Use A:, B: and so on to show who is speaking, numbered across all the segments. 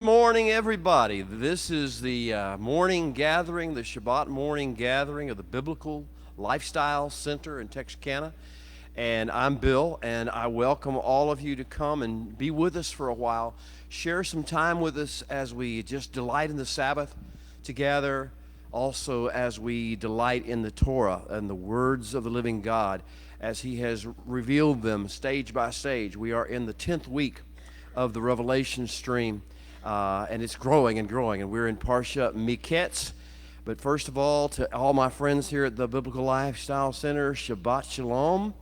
A: Morning, everybody. This is the morning gathering, the Shabbat morning gathering of the Biblical Lifestyle Center in Texarkana. And I'm Bill, and I welcome all of you to come and be with us for a while. Share some time with us as we just delight in the Sabbath together, also as we delight in the Torah and the words of the living God as He has revealed them stage by stage. We are in the 10th week of the Revelation stream. And it's growing and growing, and we're in Parsha Miketz. But first of all, to all my friends here at the Biblical Lifestyle Center, Shabbat Shalom.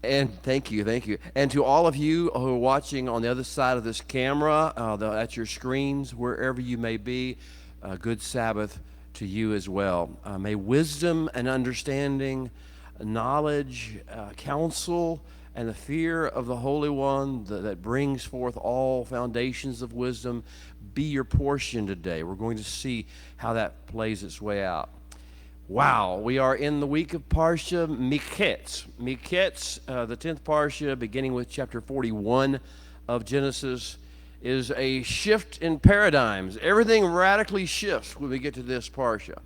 A: And thank you. And to all of you who are watching on the other side of this camera, at your screens, wherever you may be, good Sabbath to you as well. May wisdom and understanding, knowledge, counsel, and the fear of the Holy One that brings forth all foundations of wisdom be your portion today. We're going to see how that plays its way out. Wow, we are in the week of Parsha Miketz. Miketz, the 10th Parsha, beginning with chapter 41 of Genesis, is a shift in paradigms. Everything radically shifts when we get to this Parsha.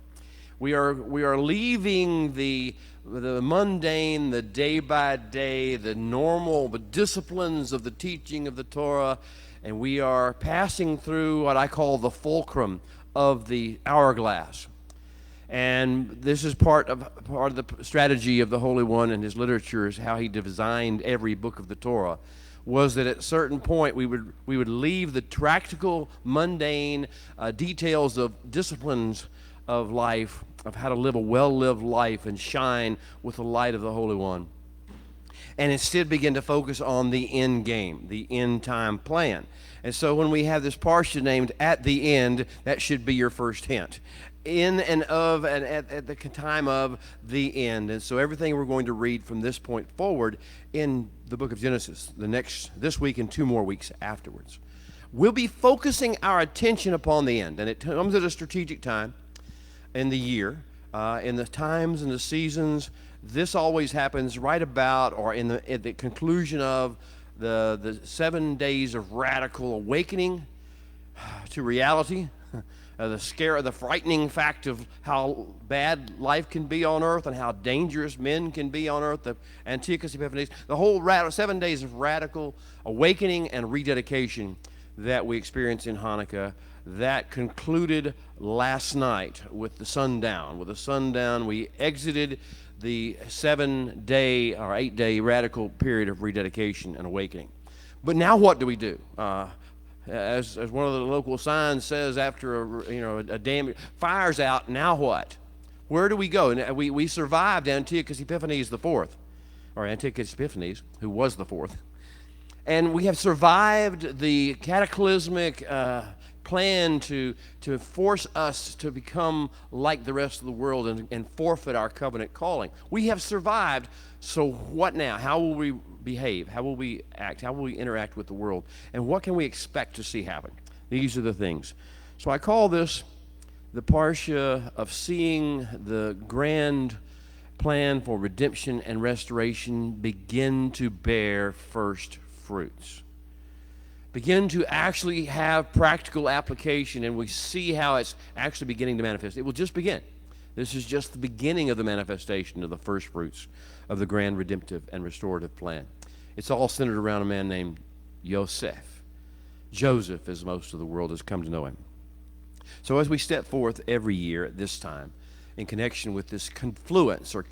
A: We are leaving the mundane, the day by day, the normal, the disciplines of the teaching of the Torah, and we are passing through what I call the fulcrum of the hourglass. And this is part of the strategy of the Holy One and his literature, is how he designed every book of the Torah, was that at a certain point we would leave the practical, mundane details of disciplines of life, of how to live a well-lived life and shine with the light of the Holy One, and instead begin to focus on the end game, the end time plan. And so when we have this parsha named At the End, that should be your first hint. In and of and at the time of the end. And so everything we're going to read from this point forward in the book of Genesis, this week and 2 more weeks afterwards, we'll be focusing our attention upon the end. And it comes at a strategic time in the year, in the times and the seasons. This always happens right about or at the conclusion of the 7 days of radical awakening to reality, the frightening fact of how bad life can be on earth and how dangerous men can be on earth, the Antiochus Epiphanes, the whole 7 days of radical awakening and rededication that we experience in Hanukkah. That concluded last night with the sundown. With the sundown, we exited the 7-day or 8-day radical period of rededication and awakening. But now what do we do? As one of the local signs says, after a dam fire's out, now what? Where do we go? And we survived Antiochus Epiphanes the fourth, or Antiochus Epiphanes, who was the fourth, and we have survived the cataclysmic plan to force us to become like the rest of the world and forfeit our covenant calling. We have survived, so what now? How will we behave? How will we act? How will we interact with the world? And what can we expect to see happen? These are the things. So I call this the Parsha of seeing the grand plan for redemption and restoration begin to bear first fruits. Begin to actually have practical application, and we see how it's actually beginning to manifest. It will just begin. This is just the beginning of the manifestation of the first fruits of the grand redemptive and restorative plan. It's all centered around a man named Joseph. Joseph, as most of the world has come to know him. So as we step forth every year at this time, in connection with this confluence or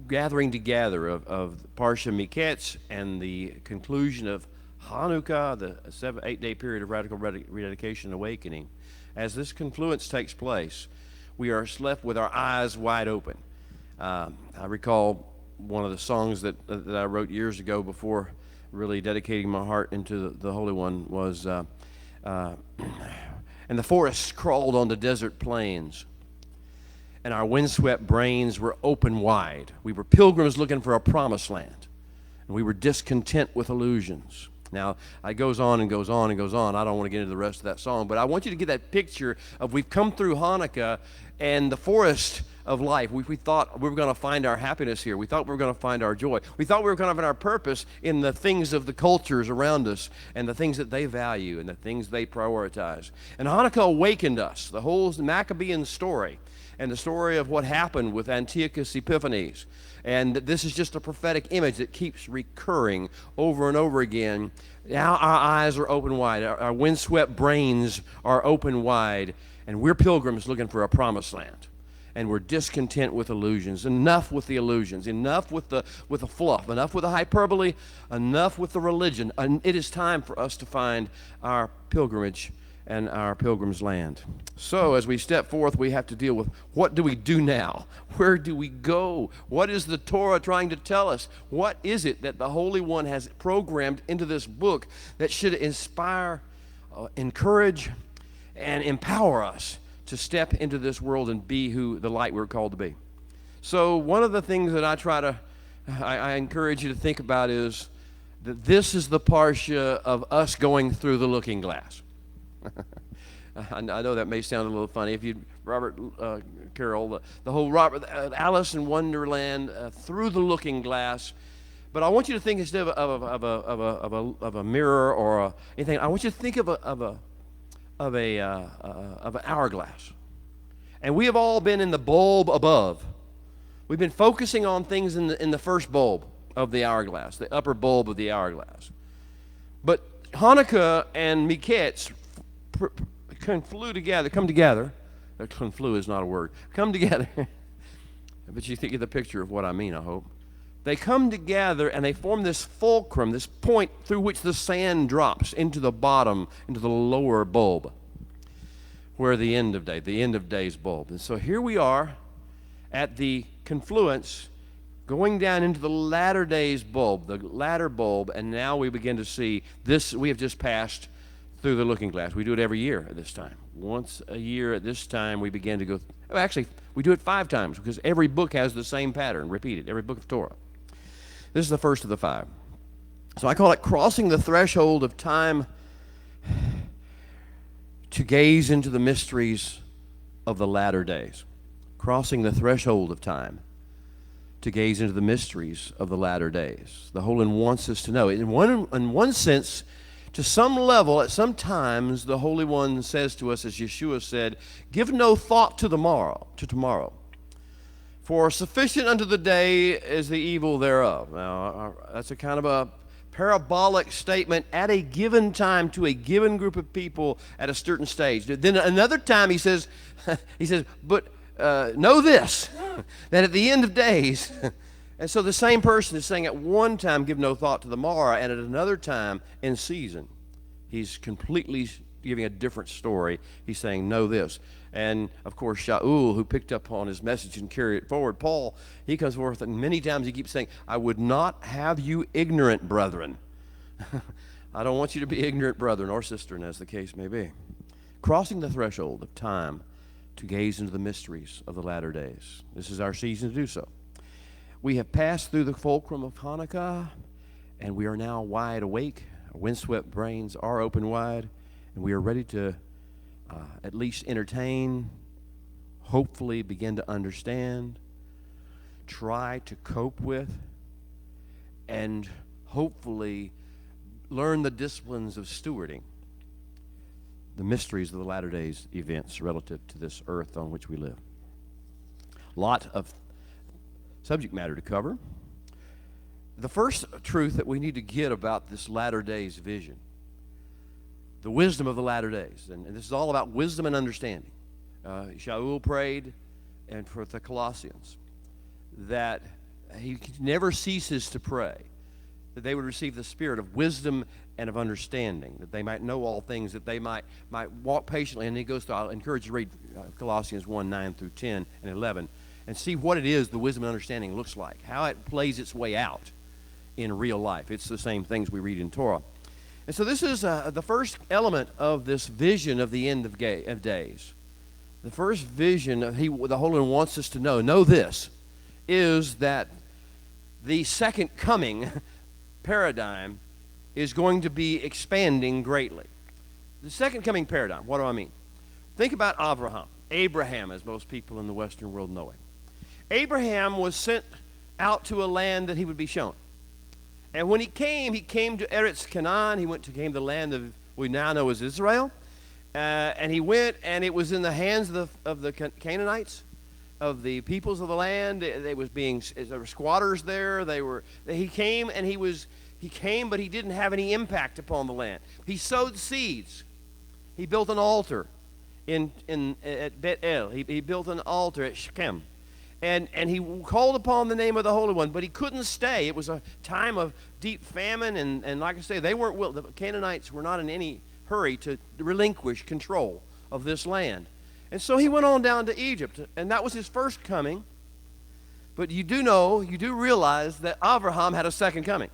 A: gathering together of Parsha Miketz and the conclusion of Hanukkah, the 8-day period of radical rededication and awakening, as this confluence takes place, we are left with our eyes wide open. I recall one of the songs that I wrote years ago before really dedicating my heart into the Holy One was, and the forests crawled on the desert plains, and our windswept brains were open wide. We were pilgrims looking for a promised land, and we were discontent with illusions. Now, it goes on and goes on and goes on. I don't want to get into the rest of that song, but I want you to get that picture of we've come through Hanukkah, and the forest of life. We thought we were going to find our happiness here. We thought we were going to find our joy. We thought we were going to find our purpose in the things of the cultures around us and the things that they value and the things they prioritize. And Hanukkah awakened us, the whole Maccabean story and the story of what happened with Antiochus Epiphanes. And this is just a prophetic image that keeps recurring over and over again. Now our eyes are open wide. Our windswept brains are open wide. And we're pilgrims looking for a promised land. And we're discontent with illusions. Enough with the illusions. Enough with the fluff. Enough with the hyperbole. Enough with the religion. And it is time for us to find our pilgrimage and our pilgrim's land. So as we step forth, we have to deal with, what do we do now? Where do we go? What is the Torah trying to tell us? What is it that the Holy One has programmed into this book that should inspire, encourage, and empower us to step into this world and be who the light we're called to be? So one of the things that I encourage you to think about is that this is the parsha of us going through the looking glass. I know that may sound a little funny. If you, Robert Carroll, the whole Alice in Wonderland, through the looking glass. But I want you to think instead of a mirror or anything. I want you to think of an hourglass. And we have all been in the bulb above. We've been focusing on things in the first bulb of the hourglass, the upper bulb of the hourglass. But Hanukkah and Miketz come together. Conflu is not a word. Come together. But you get the picture of what I mean, I hope. They come together and they form this fulcrum, this point through which the sand drops into the bottom, into the lower bulb, where the end of days bulb. And so here we are at the confluence, going down into the latter days bulb, the latter bulb, and now we begin to see this. We have just passed through the looking glass. We do it every year at this time. Once a year at this time, we begin to go. Actually, we do it 5 times because every book has the same pattern repeated, every book of Torah. This is the first of the 5. So I call it crossing the threshold of time to gaze into the mysteries of the latter days. Crossing the threshold of time to gaze into the mysteries of the latter days. The Holy One wants us to know. In one sense, to some level, at some times, the Holy One says to us, as Yeshua said, give no thought to tomorrow. For sufficient unto the day is the evil thereof. Now, that's a kind of a parabolic statement at a given time to a given group of people at a certain stage. Then another time he says, but know this, that at the end of days, and so the same person is saying at one time, give no thought to the morrow, and at another time in season, he's completely giving a different story. He's saying, know this. And, of course, Shaul, who picked up on his message and carried it forward, Paul, he comes forth, and many times he keeps saying, I would not have you ignorant, brethren. I don't want you to be ignorant, brethren, or sister, as the case may be. Crossing the threshold of time to gaze into the mysteries of the latter days. This is our season to do so. We have passed through the fulcrum of Hanukkah, and we are now wide awake. Our windswept brains are open wide, and we are ready to at least entertain, hopefully begin to understand, try to cope with, and hopefully learn the disciplines of stewarding the mysteries of the latter days events relative to this earth on which we live. Lot of subject matter to cover. The first truth that we need to get about this latter days vision, the wisdom of the latter days, and this is all about wisdom and understanding. Shaul prayed, and for the Colossians, that he never ceases to pray, that they would receive the spirit of wisdom and of understanding, that they might know all things, that they might walk patiently. And he goes through, I'll encourage you to read Colossians 1, 9 through 10 and 11, and see what it is the wisdom and understanding looks like, how it plays its way out in real life. It's the same things we read in Torah. And so this is the first element of this vision of the end of days. The first vision the Holy One wants us to know this, is that the second coming paradigm is going to be expanding greatly. The second coming paradigm, what do I mean? Think about Abraham, as most people in the Western world know him. Abraham was sent out to a land that he would be shown. And when he came to Eretz Canaan. He came to the land of we now know as Israel. And he went, and it was in the hands of the Canaanites, of the peoples of the land. There were squatters there. He came, but he didn't have any impact upon the land. He sowed seeds. He built an altar at Bet-El. He built an altar at Shechem. And he called upon the name of the Holy One, but he couldn't stay. It was a time of deep famine, and like I say, the Canaanites were not in any hurry to relinquish control of this land. And so he went on down to Egypt, and that was his first coming. But you do realize that Abraham had a second coming.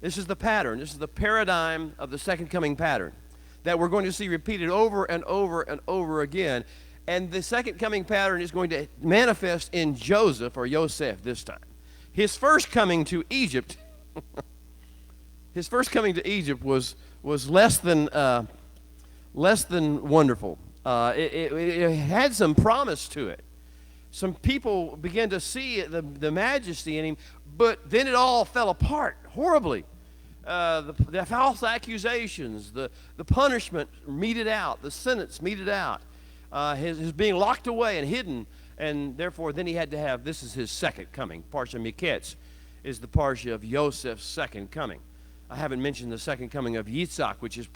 A: This is the pattern. This is the paradigm of the second coming pattern that we're going to see repeated over and over and over again. And the second coming pattern is going to manifest in Joseph or Yosef this time. His first coming to Egypt, was less than wonderful. It had some promise to it. Some people began to see the majesty in him, but then it all fell apart horribly. The false accusations, the punishment meted out, the sentence meted out. His being locked away and hidden, and therefore then he had to have, this is his second coming. Parsha Miketz is the parsha of Yosef's second coming. I haven't mentioned the second coming of Yitzhak, which is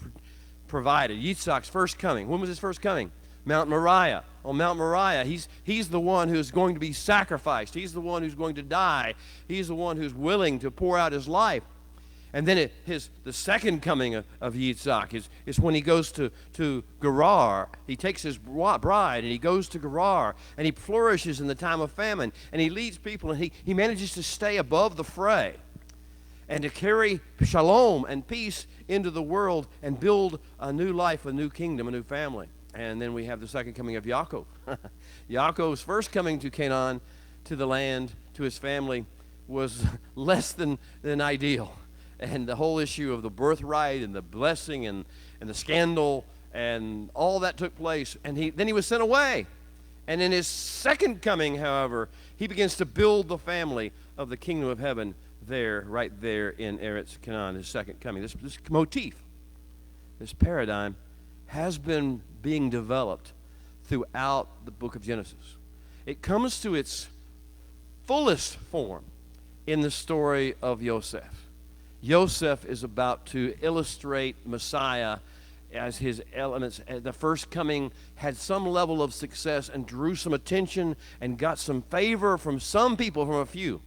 A: provided. Yitzhak's first coming. When was his first coming? Mount Moriah. On Mount Moriah, he's the one who's going to be sacrificed. He's the one who's going to die. He's the one who's willing to pour out his life. And then the second coming of Yitzhak is when he goes to Gerar. He takes his bride and he goes to Gerar, and he flourishes in the time of famine, and he leads people, and he manages to stay above the fray and to carry shalom and peace into the world and build a new life, a new kingdom, a new family. And then we have the second coming of Yaakov. Yaakov's first coming to Canaan, to the land, to his family, was less than ideal. And the whole issue of the birthright and the blessing and the scandal and all that took place. And then he was sent away. And in his second coming, however, he begins to build the family of the kingdom of heaven right there in Eretz Canaan, his second coming. This motif, this paradigm, has been being developed throughout the book of Genesis. It comes to its fullest form in the story of Yosef. Yosef is about to illustrate Messiah as his elements. The first coming had some level of success and drew some attention and got some favor from some people, from a few.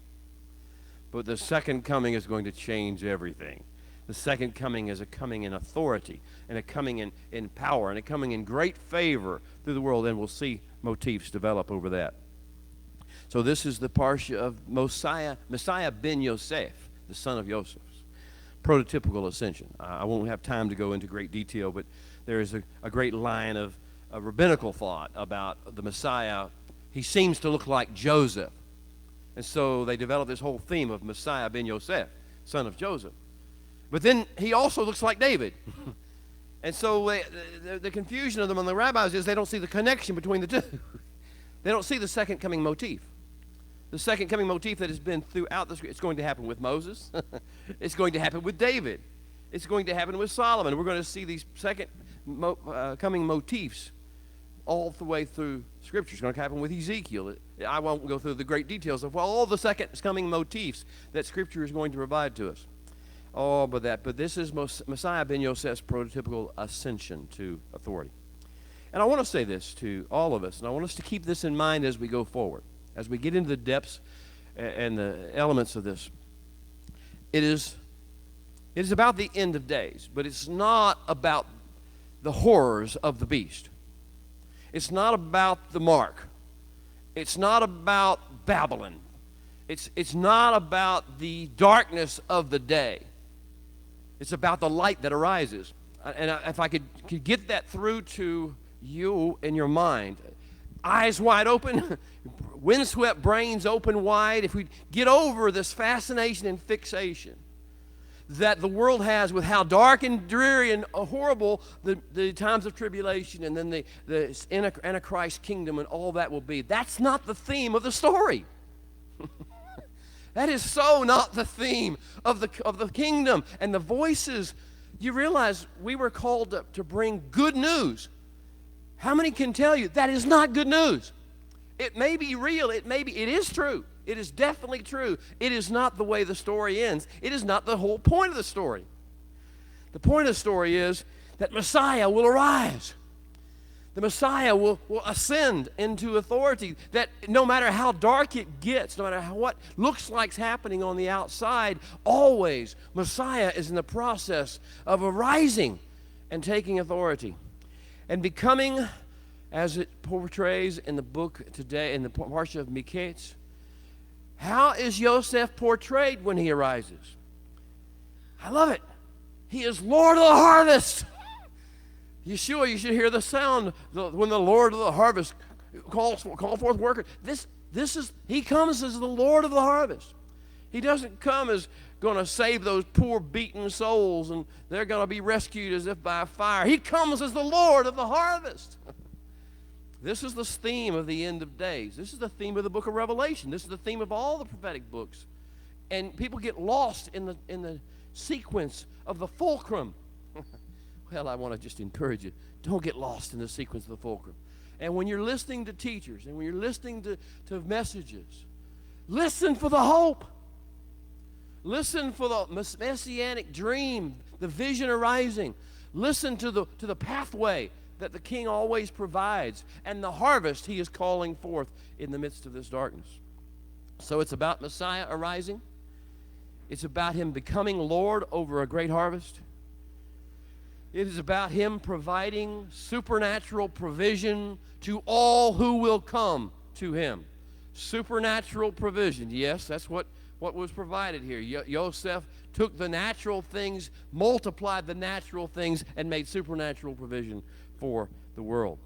A: But the second coming is going to change everything. The second coming is a coming in authority and a coming in power and a coming in great favor through the world, and we'll see motifs develop over that. So this is the parsha of Messiah ben Yosef, the son of Joseph. Prototypical ascension. I won't have time to go into great detail, but there is a great line of rabbinical thought about the Messiah. He seems to look like Joseph. And so they develop this whole theme of Messiah ben Yosef, son of Joseph. But then he also looks like David. And so the confusion of them on the rabbis is they don't see the connection between the two. They don't see the second coming motif. The second coming motif that has been throughout the scripture. It's going to happen with Moses. It's going to happen with David. It's going to happen with Solomon. We're going to see these second coming motifs all the way through Scripture. It's going to happen with Ezekiel. I won't go through the great details of all the second coming motifs that Scripture is going to provide to us. All but that. But this is Messiah ben Yosef's prototypical ascension to authority. And I want to say this to all of us, and I want us to keep this in mind as we go forward. As we get into the depths and the elements of this, it is about the end of days, but it's not about the horrors of the beast. It's not about the mark. It's not about Babylon. It's not about the darkness of the day. It's about the light that arises. And if I could get that through to you in your mind, eyes wide open, windswept brains open wide, if we get over this fascination and fixation that the world has with how dark and dreary and horrible the times of tribulation and then the Antichrist kingdom and all that will be. That's not the theme of the story. That is so not the theme of the kingdom. And the voices, you realize we were called to bring good news. How many can tell you that is not good news? It may be real. It is true. It is definitely true. It is not the way the story ends. It is not the whole point of the story. The point of the story is that Messiah will arise. The Messiah will ascend into authority, that no matter how dark it gets, no matter what looks like happening on the outside, always Messiah is in the process of arising and taking authority and becoming, as it portrays in the book today, in the parsha of Miketz. How is Joseph portrayed when he arises? I love it. He is Lord of the harvest. You should hear the sound when the Lord of the harvest call forth workers. He comes as the Lord of the harvest. He doesn't come as going to save those poor beaten souls and they're going to be rescued as if by fire. He comes as the Lord of the harvest. This is the theme of the end of days. This is the theme of the book of Revelation. This is the theme of all the prophetic books. And people get lost in the sequence of the fulcrum. Well, I want to just encourage you, don't get lost in the sequence of the fulcrum. And when you're listening to teachers and when you're listening to messages, listen for the hope. Listen for the messianic dream, the vision arising. Listen to the pathway that the King always provides and the harvest he is calling forth in the midst of this darkness. So it's about Messiah arising. It's about him becoming Lord over a great harvest. It is about him providing supernatural provision to all who will come to him. Supernatural provision. Yes, that's what was provided here. Joseph took the natural things, multiplied the natural things, and made supernatural provision for the world.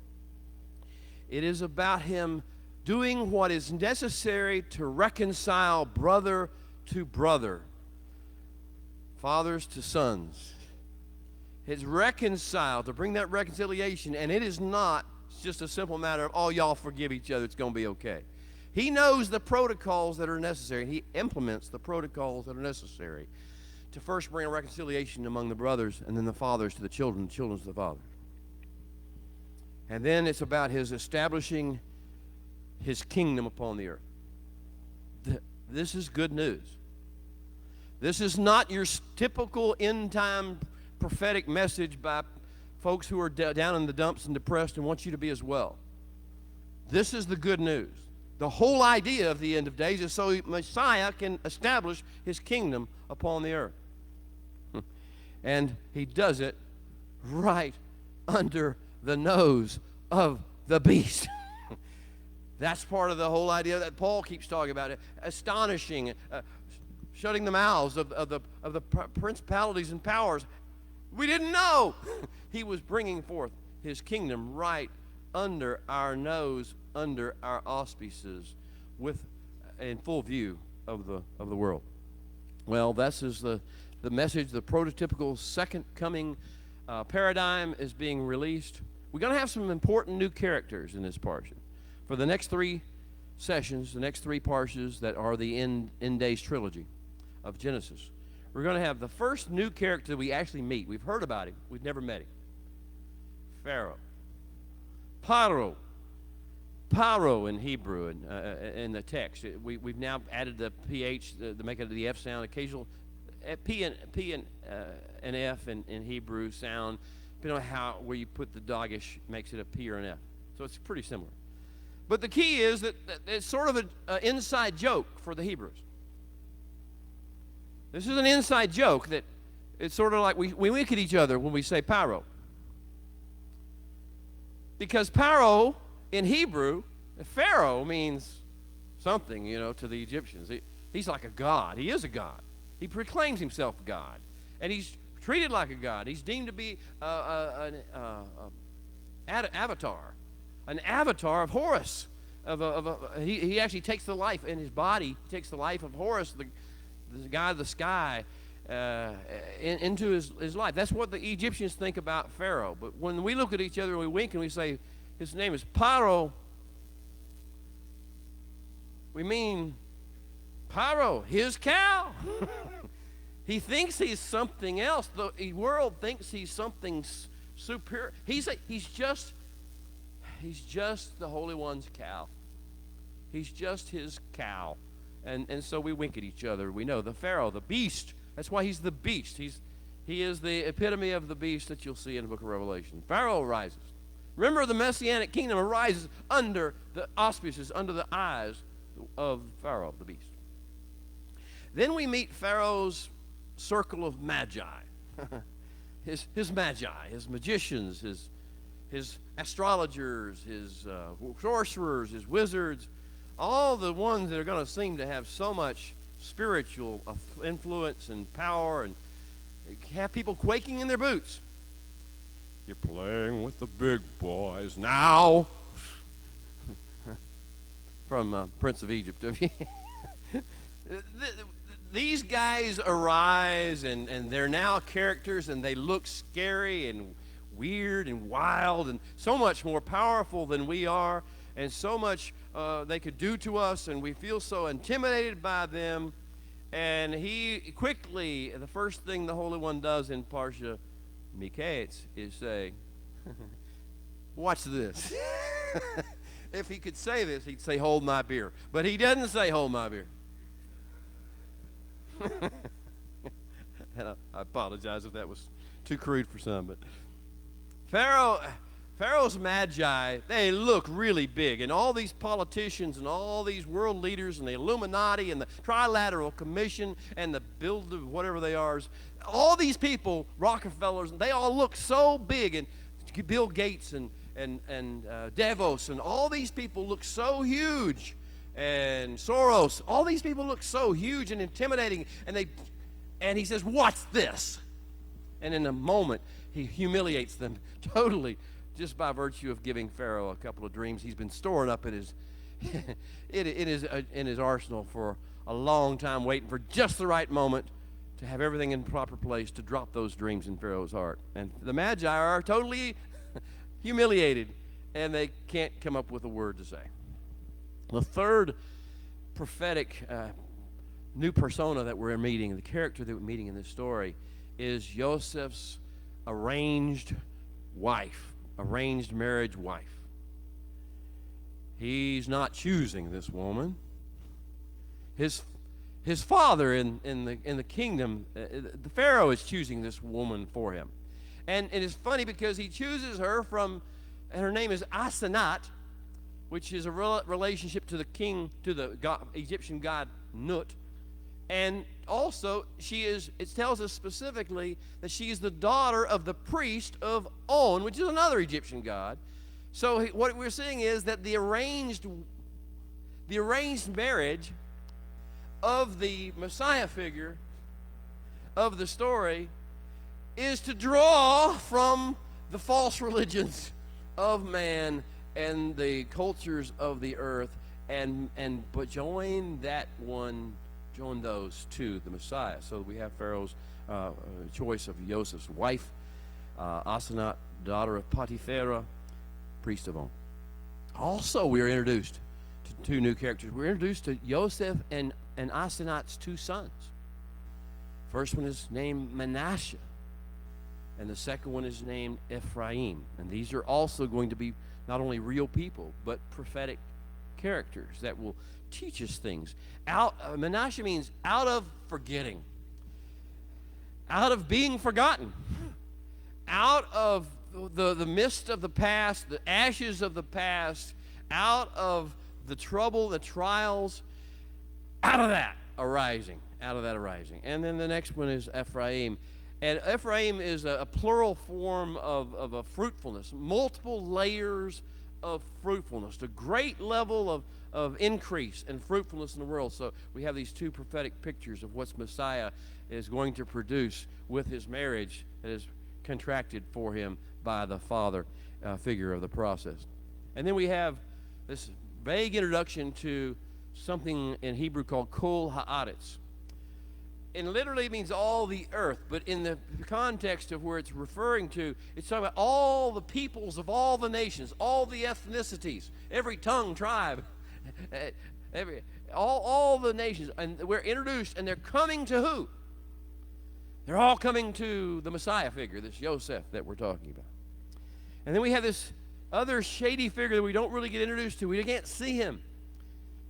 A: It is about him doing what is necessary to reconcile brother to brother, fathers to sons. It's reconciled, to bring that reconciliation, and it is not just a simple matter of, oh, y'all forgive each other, it's going to be okay. He knows the protocols that are necessary. He implements the protocols that are necessary to first bring a reconciliation among the brothers, and then the fathers to the children to the fathers. And then it's about his establishing his kingdom upon the earth. This is good news. This is not your typical end-time prophetic message by folks who are down in the dumps and depressed and want you to be as well. This is the good news. The whole idea of the end of days is so Messiah can establish his kingdom upon the earth. And he does it right under the nose of the beast. That's part of the whole idea that Paul keeps talking about. It astonishing, shutting the mouths of the principalities and powers. We didn't know. He was bringing forth his kingdom right under our nose, under our auspices, in full view of the world. Well, this is the message. The prototypical second coming paradigm is being released. We're going to have some important new characters in this parsha. For the next three sessions, the next three parshas that are the end days trilogy of Genesis, we're going to have the first new character that we actually meet. We've heard about him. We've never met him. Pharaoh. Paro in Hebrew in the text. We've now added the PH to make it the F sound. Occasional P and F in Hebrew sound, depending on where you put the doggish, makes it a P or an F. So it's pretty similar. But the key is that it's sort of an inside joke for the Hebrews. This is an inside joke that it's sort of like we wink at each other when we say Paro. Because Paro in Hebrew, Pharaoh means something, to the Egyptians. He's like a god. He is a god. He proclaims himself God. And he's treated like a god. He's deemed to be an avatar of Horus. He actually takes the life in his body. He takes the life of Horus, the god of the sky, into his life. That's what the Egyptians think about Pharaoh. But when we look at each other and we wink and we say, his name is Paro, we mean Paro, his cow. He thinks he's something else. The world thinks he's something superior. He's just the Holy One's cow. He's just his cow. And so we wink at each other. We know the Pharaoh, the beast. That's why he's the beast. He is the epitome of the beast that you'll see in the book of Revelation. Pharaoh arises. Remember, the Messianic kingdom arises under the auspices, under the eyes of Pharaoh, the beast. Then we meet Pharaoh's circle of magi. his magi, his magicians, his astrologers, his sorcerers, his wizards, all the ones that are going to seem to have so much spiritual influence and power and have people quaking in their boots. You're playing with the big boys now. From Prince of Egypt. These guys arise, and they're now characters, and they look scary and weird and wild and so much more powerful than we are, and so much they could do to us, and we feel so intimidated by them. And he quickly, the first thing the Holy One does in Parsha Miketz is say, watch this. If he could say this, he'd say, hold my beer. But he doesn't say, hold my beer. And I apologize if that was too crude for some. But Pharaoh's magi, they look really big. And all these politicians and all these world leaders and the Illuminati and the Trilateral Commission and the build of whatever they are, all these people, Rockefellers, they all look so big. And Bill Gates and Davos and all these people look so huge. And Soros, all these people look so huge and intimidating. And he says, "What's this?" And in a moment, he humiliates them totally, just by virtue of giving Pharaoh a couple of dreams he's been storing up in his arsenal for a long time, waiting for just the right moment to have everything in proper place to drop those dreams in Pharaoh's heart. And the Magi are totally humiliated, and they can't come up with a word to say. The third prophetic new persona that we're meeting, the character that we're meeting in this story, is Joseph's arranged marriage wife. He's not choosing this woman. His father in the kingdom, the Pharaoh, is choosing this woman for him. And it is funny because he chooses her from, and her name is Asenat, which is a relationship to the Egyptian god Nut. And also, it tells us specifically that she is the daughter of the priest of On, which is another Egyptian god. So what we're seeing is that the arranged marriage of the Messiah figure of the story is to draw from the false religions of man and the cultures of the earth, but join those to the Messiah. So we have Pharaoh's choice of Joseph's wife, Asenat, daughter of Potipharah, priest of On. Also, we are introduced to two new characters. We're introduced to Joseph and Asenat's two sons. First one is named Manasseh, and the second one is named Ephraim. And these are also going to be not only real people, but prophetic characters that will teach us things. Manasseh means out of forgetting, out of being forgotten, out of the mist of the past, the ashes of the past, out of the trouble, the trials, out of that arising. And then the next one is Ephraim. And Ephraim is a plural form of a fruitfulness, multiple layers of fruitfulness, a great level of increase and fruitfulness in the world. So we have these two prophetic pictures of what Messiah is going to produce with his marriage that is contracted for him by the father figure of the process. And then we have this vague introduction to something in Hebrew called Kol Haaretz. and literally means all the earth, but in the context of where it's referring to, it's talking about all the peoples of all the nations, all the ethnicities, every tongue, tribe, all the nations, and we're introduced, and they're coming to who? They're all coming to the Messiah figure, this Joseph that we're talking about. And then we have this other shady figure that we don't really get introduced to. We can't see him.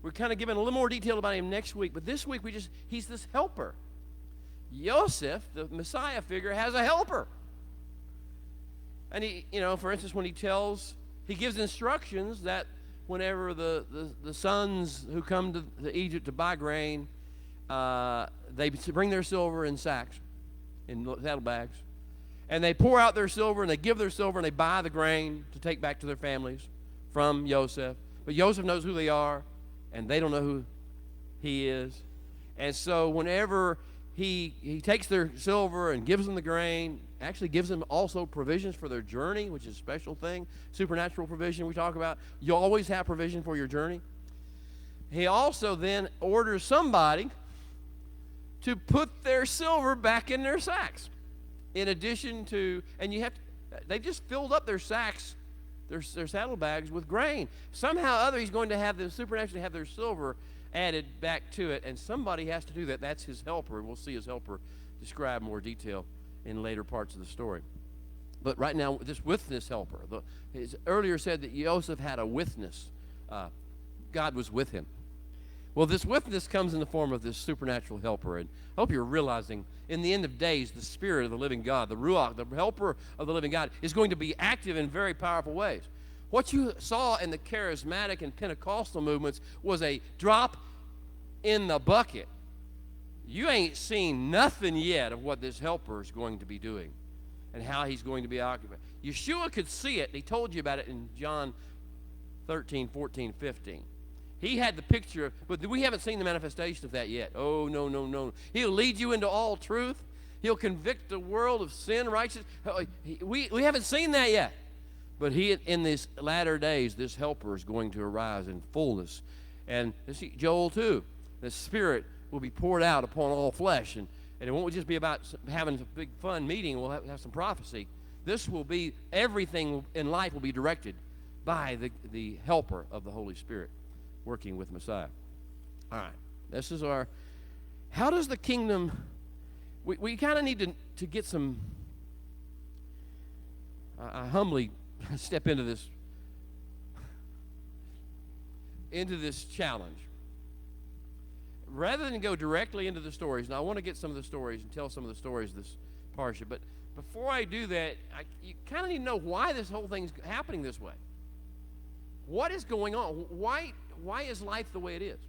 A: We're kind of given a little more detail about him next week, but this week he's this helper. Joseph, the Messiah figure, has a helper. And he, for instance, when he gives instructions that whenever the sons who come to Egypt to buy grain, they bring their silver in sacks, in saddlebags, and they pour out their silver, and they give their silver, and they buy the grain to take back to their families from Joseph. But Joseph knows who they are, and they don't know who he is. And so whenever he takes their silver and gives them the grain, actually gives them also provisions for their journey, which is a special thing, supernatural provision we talk about. You always have provision for your journey. He also then orders somebody to put their silver back in their sacks. In addition to, and they just filled up their sacks, their saddlebags with grain. Somehow or other, he's going to have them supernaturally have their silver added back to it, and somebody has to do that. That's his helper, and we'll see his helper described in more detail in later parts of the story. But right now, with this helper, earlier said that Joseph had a witness. God was with him. Well, this witness comes in the form of this supernatural helper, and I hope you're realizing in the end of days, the Spirit of the living God, the Ruach, the helper of the living God, is going to be active in very powerful ways. What you saw in the charismatic and Pentecostal movements was a drop in the bucket. You ain't seen nothing yet of what this helper is going to be doing and how he's going to be occupied. Yeshua could see it. He told you about it in John 13, 14, 15. He had the picture, but we haven't seen the manifestation of that yet. Oh, no, no, no. He'll lead you into all truth. He'll convict the world of sin, righteousness. We haven't seen that yet. But in these latter days, this helper is going to arise in fullness. And see, Joel 2, the Spirit will be poured out upon all flesh. And it won't just be about having a big fun meeting. We'll have some prophecy. This will be, everything in life will be directed by the helper of the Holy Spirit working with Messiah. All right. This is how does the kingdom, we kind of need to get some, I humbly step into this challenge. Rather than go directly into the stories, and I want to get some of the stories and tell some of the stories this parsha, but before I do that, you kind of need to know why this whole thing's happening this way. What is going on? Why is life the way it is?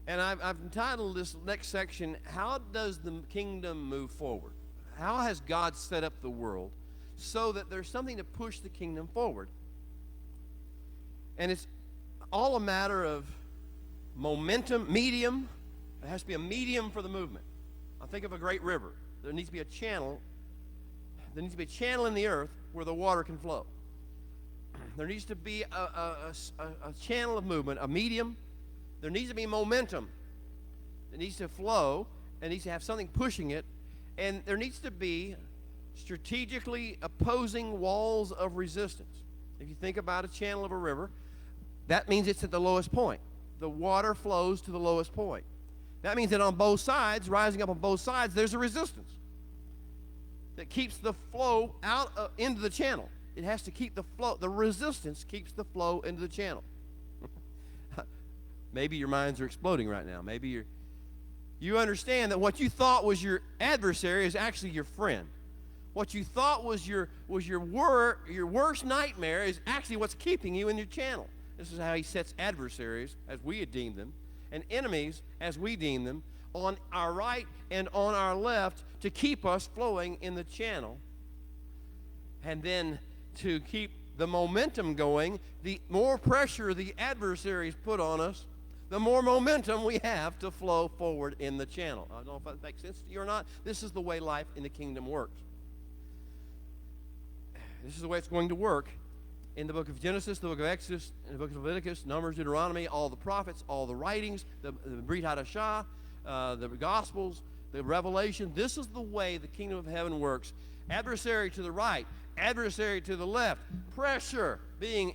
A: And I've entitled this next section, How Does the Kingdom Move Forward? How has God set up the world so that there's something to push the kingdom forward? And it's all a matter of momentum, medium. There has to be a medium for the movement. I think of a great river. There needs to be a channel. There needs to be a channel in the earth where the water can flow. There needs to be a channel of movement, a medium. There needs to be momentum. It needs to flow. It needs to have something pushing it. And there needs to be strategically opposing walls of resistance. If you think about a channel of a river, that means it's at the lowest point. The water flows to the lowest point. That means that on both sides, rising up on both sides, there's a resistance that keeps the flow out into the channel. It has to keep the flow. The resistance keeps the flow into the channel. Maybe your minds are exploding right now. Maybe you understand that what you thought was your adversary is actually your friend. What you thought was your worst nightmare is actually what's keeping you in your channel. This is how he sets adversaries, as we had deemed them, and enemies, as we deem them, on our right and on our left to keep us flowing in the channel. And then to keep the momentum going, the more pressure the adversaries put on us, the more momentum we have to flow forward in the channel. I don't know if that makes sense to you or not. This is the way life in the kingdom works. This is the way it's going to work in the book of Genesis, the book of Exodus, in the book of Leviticus, Numbers, Deuteronomy, all the prophets, all the writings, the Brit Hadashah, the Gospels, the Revelation. This is the way the kingdom of heaven works. Adversary to the right, adversary to the left, pressure being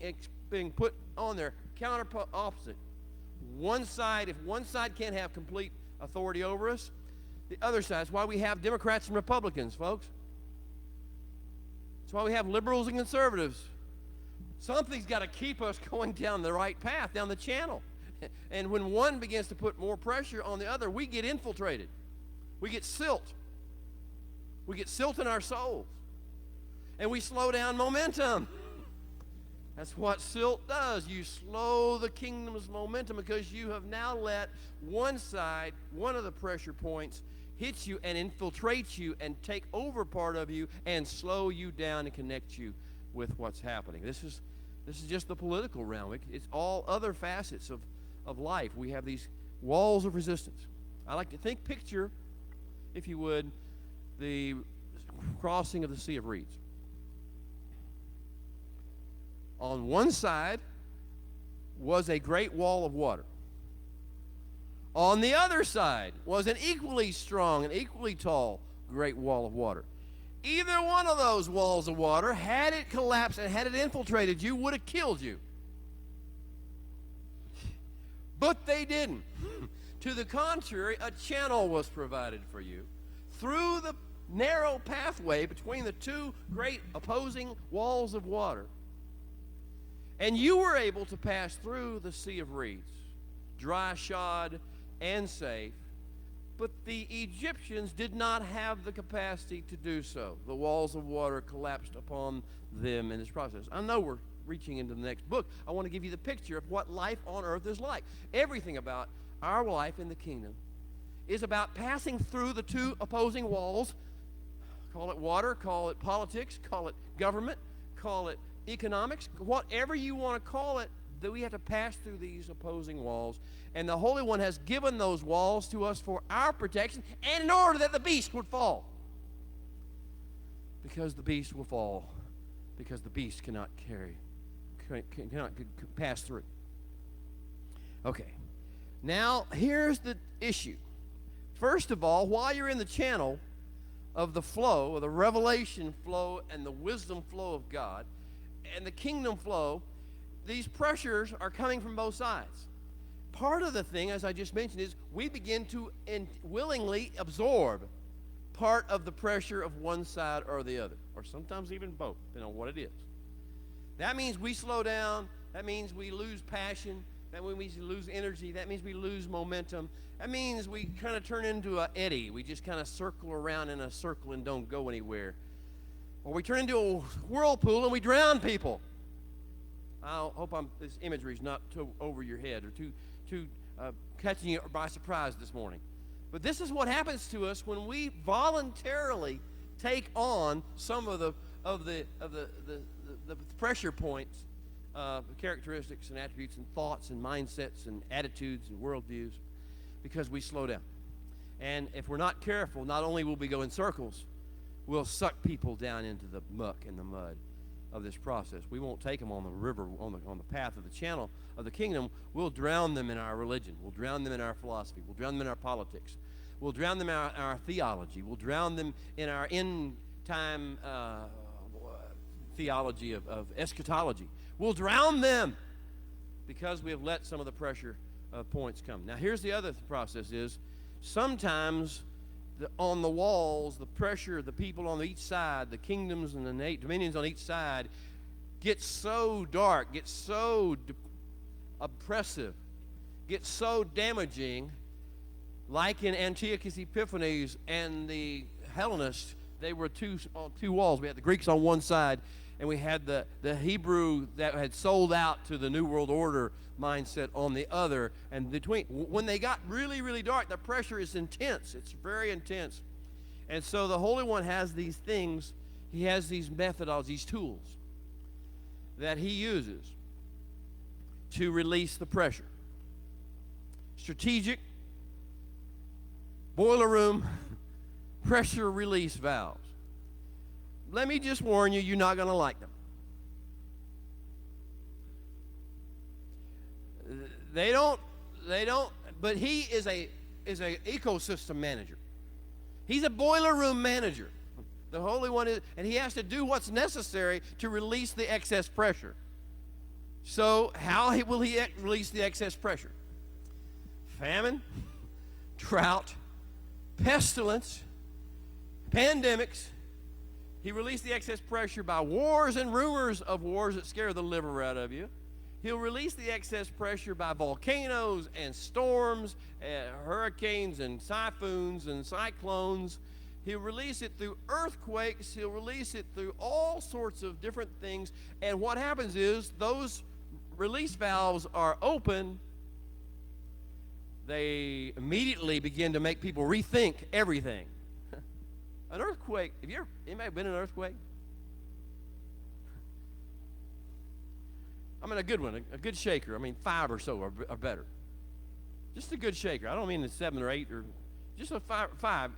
A: put on there, counter opposite. One side, if one side can't have complete authority over us, the other side. That's why we have Democrats and Republicans, folks. That's why we have liberals and conservatives. Something's got to keep us going down the right path, down the channel. And when one begins to put more pressure on the other, we get infiltrated. We get silt. We get silt in our souls. And we slow down momentum. That's what silt does. You slow the kingdom's momentum because you have now let one side, one of the pressure points, hit you and infiltrate you and take over part of you and slow you down and connect you with what's happening. This is just the political realm. It's all other facets of life. We have these walls of resistance. I like to picture, if you would, the crossing of the Sea of Reeds. On one side was a great wall of water. On the other side was an equally strong and equally tall great wall of water. Either one of those walls of water, had it collapsed and had it infiltrated you, would have killed you. But they didn't. To the contrary, a channel was provided for you through the narrow pathway between the two great opposing walls of water. And you were able to pass through the Sea of Reeds, dry shod and safe. But the Egyptians did not have the capacity to do so. The walls of water collapsed upon them in this process. I know we're reaching into the next book. I want to give you the picture of what life on earth is like. Everything about our life in the kingdom is about passing through the two opposing walls. Call it water, call it politics, call it government, call it economics, whatever you want to call it, that we have to pass through these opposing walls. And the Holy One has given those walls to us for our protection and in order that the beast would fall. Because the beast will fall. Because the beast cannot pass through. Okay. Now, here's the issue. First of all, while you're in the channel of the flow, of the revelation flow and the wisdom flow of God, and the kingdom flow, these pressures are coming from both sides. Part of the thing, as I just mentioned, is we begin to willingly absorb part of the pressure of one side or the other, or sometimes even both, depending on what it is. That means we slow down. That means we lose passion. That means we lose energy. That means we lose momentum. That means we kind of turn into an eddy. We just kind of circle around in a circle and don't go anywhere. Or we turn into a whirlpool and we drown people. I hope this imagery is not too over your head or too catching you by surprise this morning. But this is what happens to us when we voluntarily take on some of the pressure points, characteristics and attributes and thoughts and mindsets and attitudes and worldviews, because we slow down. And if we're not careful, not only will we go in circles, we'll suck people down into the muck and the mud of this process. We won't take them on the river, on the path of the channel of the kingdom. We'll drown them in our religion. We'll drown them in our philosophy. We'll drown them in our politics. We'll drown them in our theology. We'll drown them in our end-time theology of eschatology. We'll drown them because we have let some of the pressure points come. Now, here's the other process is sometimes on the walls, the pressure, the people on each side, the kingdoms and the dominions on each side get so dark, get so oppressive, get so damaging, like in Antiochus Epiphanes and the Hellenists. They were two walls. We had the Greeks on one side, and we had the Hebrew that had sold out to the New World Order mindset on the other. And between, when they got really, really dark, the pressure is intense. It's very intense. And so the Holy One has these things. He has these methodologies, these tools that he uses to release the pressure. Strategic, boiler room, pressure release valves. Let me just warn you, you're not going to like them. They don't, but he is a is a ecosystem manager. He's a boiler room manager. The Holy One is, and he has to do what's necessary to release the excess pressure. So how will he release the excess pressure? Famine, drought, pestilence, pandemics. He released the excess pressure by wars and rumors of wars that scare the liver out of you. He'll release the excess pressure by volcanoes and storms, hurricanes and typhoons and cyclones. He'll release it through earthquakes. He'll release it through all sorts of different things. And what happens is those release valves are open. They immediately begin to make people rethink everything. An earthquake. Anybody been in an earthquake? I mean, a good one, a good shaker. I mean, 5 or so are better. Just a good shaker. I don't mean a 7 or 8 or just a 5.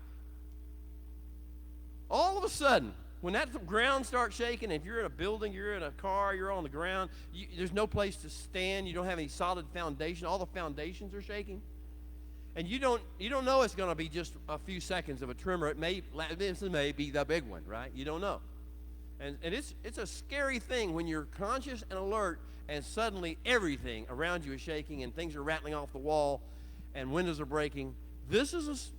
A: All of a sudden, when that ground starts shaking, if you're in a building, you're in a car, you're on the ground, there's no place to stand. You don't have any solid foundation. All the foundations are shaking. And you don't know it's going to be just a few seconds of a tremor. This may be the big one, right? You don't know. And it's a scary thing when you're conscious and alert and suddenly everything around you is shaking and things are rattling off the wall and windows are breaking. This is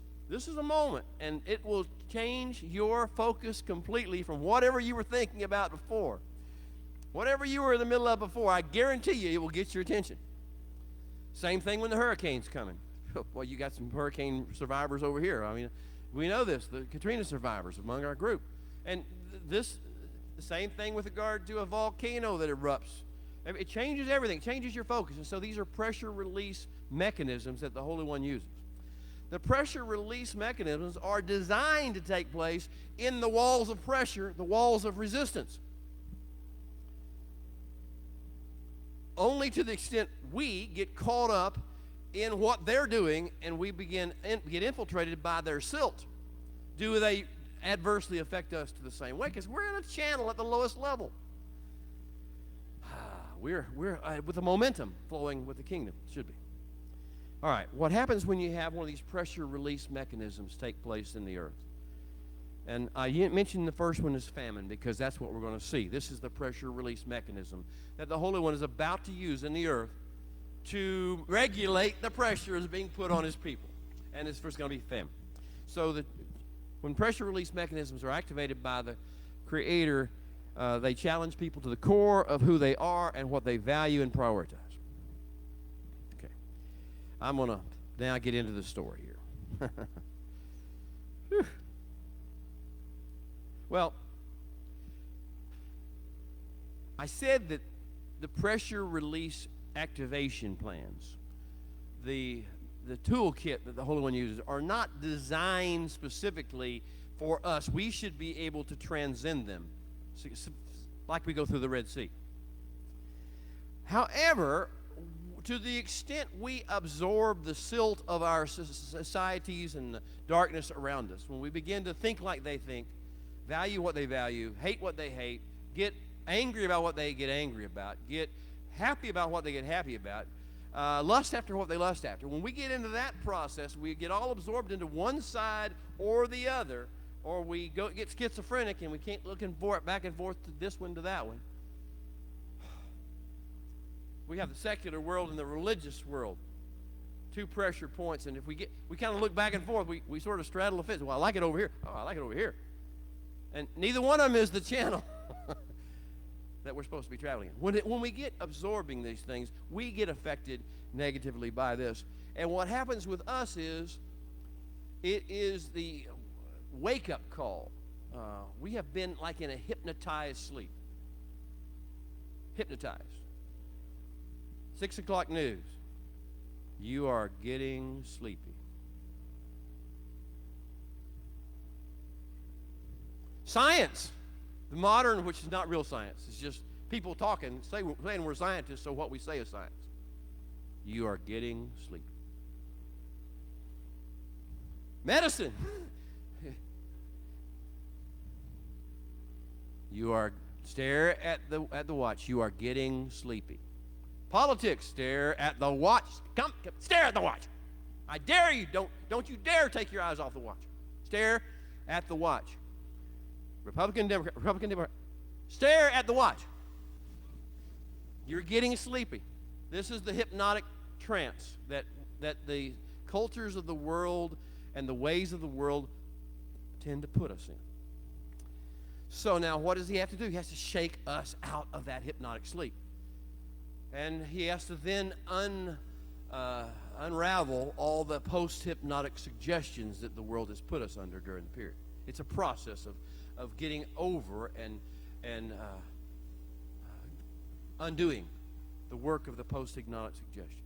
A: a moment, and it will change your focus completely from whatever you were thinking about before. Whatever you were in the middle of before, I guarantee you it will get your attention. Same thing when the hurricane's coming. Well, you got some hurricane survivors over here. I mean, we know this, the Katrina survivors among our group. And the same thing with regard to a volcano that erupts. It changes everything. It changes your focus. And so these are pressure release mechanisms that the Holy One uses. The pressure release mechanisms are designed to take place in the walls of pressure, the walls of resistance. Only to the extent we get caught up in what they're doing and we get infiltrated by their silt, do they adversely affect us to the same way, because we're in a channel at the lowest level. We're with the momentum flowing with the kingdom. It should be. All right, what happens when you have one of these pressure release mechanisms take place in the earth? And I mentioned the first one is famine, because that's what we're going to see. This is the pressure release mechanism that the Holy One is about to use in the earth to regulate the pressure that's being put on his people. And it's first going to be famine. So when pressure release mechanisms are activated by the Creator, they challenge people to the core of who they are and what they value and prioritize. Okay. I'm going to now get into the story here. Well, I said that the pressure release activation plans, the toolkit that the Holy One uses, are not designed specifically for us. We should be able to transcend them, like we go through the Red Sea. However, to the extent we absorb the silt of our societies and the darkness around us, when we begin to think like they think, value what they value, hate what they hate, get angry about what they get angry about, get happy about what they get happy about, lust after what they lust after. When we get into that process, we get all absorbed into one side or the other, or we get schizophrenic and we can't looking for it back and forth to this one to that one. We have the secular world and the religious world, two pressure points, and if we kind of look back and forth, we sort of straddle the fence. Well, I like it over here. Oh, I like it over here. And neither one of them is the channel that we're supposed to be traveling in. When we get absorbing these things, we get affected negatively by this. And what happens with us is, it is the wake-up call. We have been like in a hypnotized sleep. Hypnotized. 6 o'clock news. You are getting sleepy. Science. The modern, which is not real science, it's just people talking, saying we're scientists, so what we say is science. You are getting sleepy. Medicine. Stare at the watch. You are getting sleepy. Politics. Stare at the watch. Come, stare at the watch. I dare you. Don't you dare take your eyes off the watch. Stare at the watch. Republican, Democrat. Stare at the watch. You're getting sleepy. This is the hypnotic trance that the cultures of the world and the ways of the world tend to put us in. So now what does he have to do? He has to shake us out of that hypnotic sleep. And he has to then unravel all the post-hypnotic suggestions that the world has put us under during the period. It's a process of getting over and undoing the work of the post-hypnotic suggestion.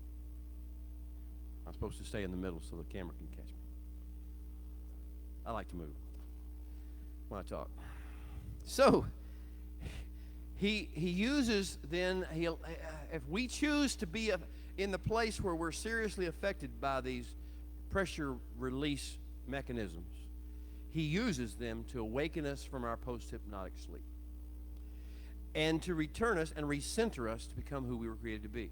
A: I'm supposed to stay in the middle so the camera can catch me. I like to move when I talk. So he uses then, if we choose to be in the place where we're seriously affected by these pressure release mechanisms, he uses them to awaken us from our post-hypnotic sleep and to return us and recenter us to become who we were created to be.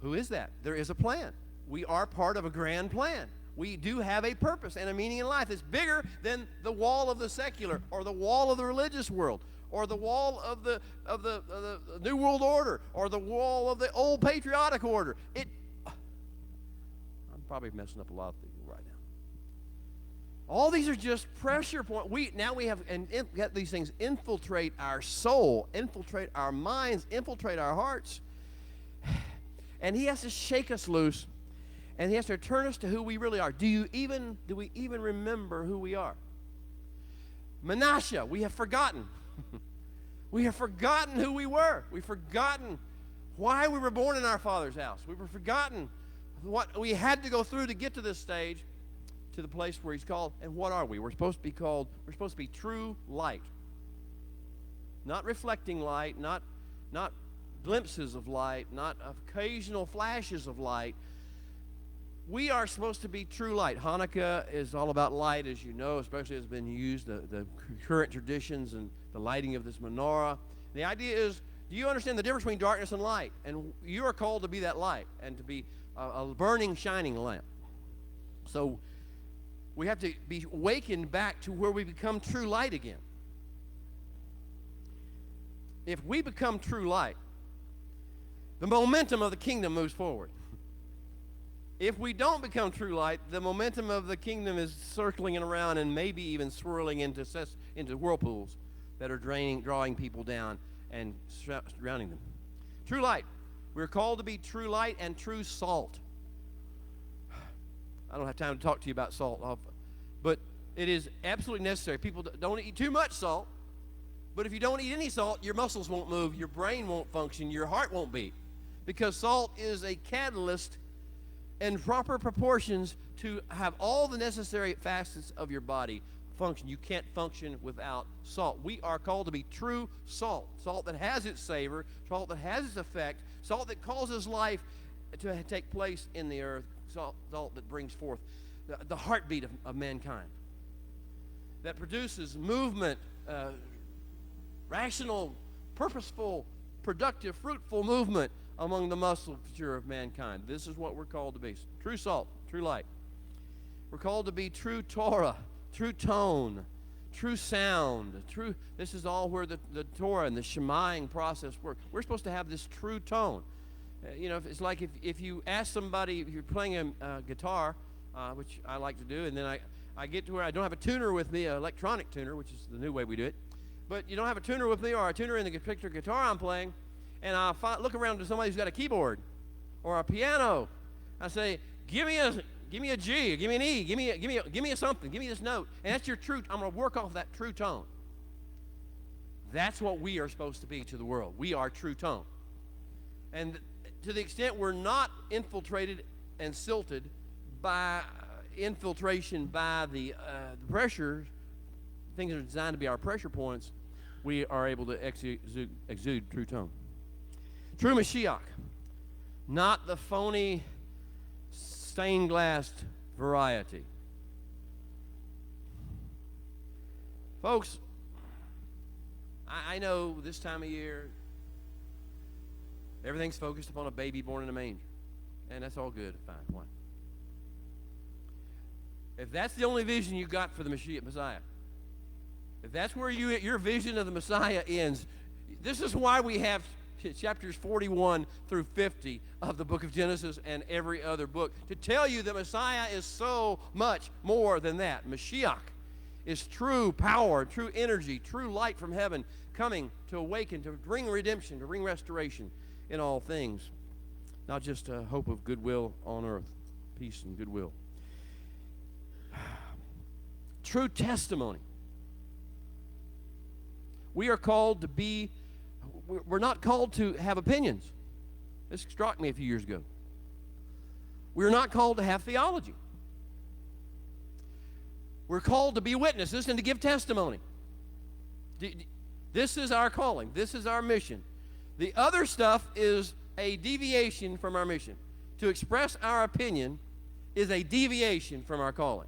A: Who is that? There is a plan. We are part of a grand plan. We do have a purpose and a meaning in life that's bigger than the wall of the secular or the wall of the religious world or the wall of the New World Order or the wall of the old patriotic order. I'm probably messing up a lot of people right now. All these are just pressure points. We have these things infiltrate our soul, infiltrate our minds, infiltrate our hearts. And he has to shake us loose. And he has to return us to who we really are. Do we even remember who we are? Manasseh, we have forgotten. We have forgotten who we were. We've forgotten why we were born in our father's house. We've forgotten what we had to go through to get to this stage, to the place where he's called. And what are we? We're supposed to be true light. Not reflecting light, not glimpses of light, not occasional flashes of light. We are supposed to be true light. Hanukkah is all about light, as you know, especially as it's been used, the current traditions and the lighting of this menorah. The idea is, do you understand the difference between darkness and light? And you are called to be that light and to be a burning, shining lamp. So we have to be awakened back to where we become true light again. If we become true light, the momentum of the kingdom moves forward. If we don't become true light, the momentum of the kingdom is circling around and maybe even swirling into whirlpools that are drawing people down and drowning them. True light. We're called to be true light and true salt. I don't have time to talk to you about salt, but it is absolutely necessary. People don't eat too much salt, but if you don't eat any salt, your muscles won't move, your brain won't function, your heart won't beat, because salt is a catalyst in proper proportions to have all the necessary facets of your body function. You can't function without salt. We are called to be true salt. Salt that has its savor, salt that has its effect, salt that causes life to take place in the earth, salt that brings forth the heartbeat of mankind, that produces movement, rational, purposeful, productive, fruitful movement among the musculature of mankind. This is what we're called to be. True salt, true light. We're called to be true Torah, true tone, true sound. This is all where the Torah and the Shemaing process work. We're supposed to have this true tone. It's like if you ask somebody, if you're playing a guitar, which I like to do, and then I get to where I don't have a tuner with me, an electronic tuner, which is the new way we do it. But you don't have a tuner with me or a tuner in the particular guitar I'm playing, and I look around to somebody who's got a keyboard or a piano. I say, give me a G, give me an E, give me a something, give me this note. And that's your true. I'm going to work off that true tone. That's what we are supposed to be to the world. We are true tone. And to the extent we're not infiltrated and silted by infiltration by the pressure, things that are designed to be our pressure points, we are able to exude true tone. True Mashiach, not the phony stained glass variety. Folks, I know this time of year, everything's focused upon a baby born in a manger. And that's all good, fine, fine. If that's the only vision you got for the Messiah, if that's where your vision of the Messiah ends, this is why we have chapters 41 through 50 of the book of Genesis and every other book, to tell you that Messiah is so much more than that. Mashiach is true power, true energy, true light from heaven, coming to awaken, to bring redemption, to bring restoration in all things. Not just a hope of goodwill on earth, peace and goodwill. True testimony. We are called to be, we're not called to have opinions. This struck me a few years ago. We're not called to have theology. We're called to be witnesses and to give testimony. This is our calling. This is our mission. The other stuff is a deviation from our mission. To express our opinion is a deviation from our calling.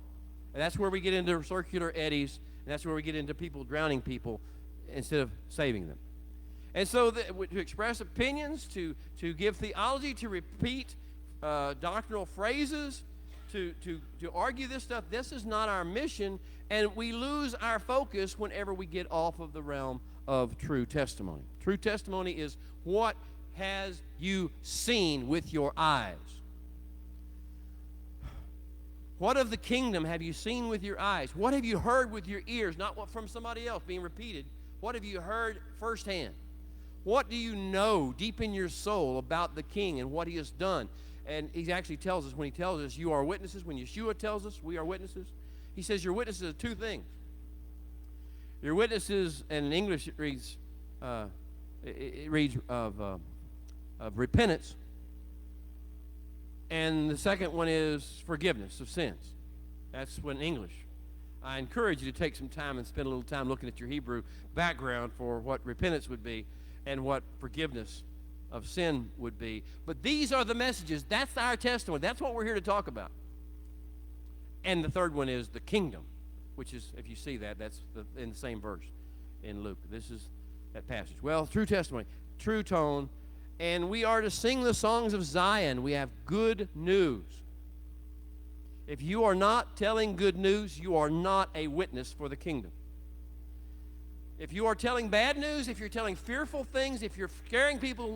A: And that's where we get into circular eddies, and that's where we get into people drowning people instead of saving them. And so to express opinions, to give theology, to repeat doctrinal phrases, to argue this stuff, this is not our mission, and we lose our focus whenever we get off of the realm of true testimony. True testimony is, what has you seen with your eyes? What of the kingdom have you seen with your eyes? What have you heard with your ears? Not what from somebody else being repeated. What have you heard firsthand? What do you know deep in your soul about the King and what he has done? And he actually tells us, when he tells us you are witnesses, when Yeshua tells us we are witnesses, he says you're witnesses of two things. You're witnesses, and in English it reads of repentance. And the second one is forgiveness of sins. That's when English. I encourage you to take some time and spend a little time looking at your Hebrew background for what repentance would be and what forgiveness of sin would be. But these are the messages. That's our testimony. That's what we're here to talk about. And the third one is the kingdom, which is, if you see that, that's in the same verse in Luke. This is that passage. Well, true testimony, true tone, and we are to sing the songs of Zion. We have good news. If you are not telling good news, you are not a witness for the kingdom. If you are telling bad news, if you're telling fearful things, if you're scaring people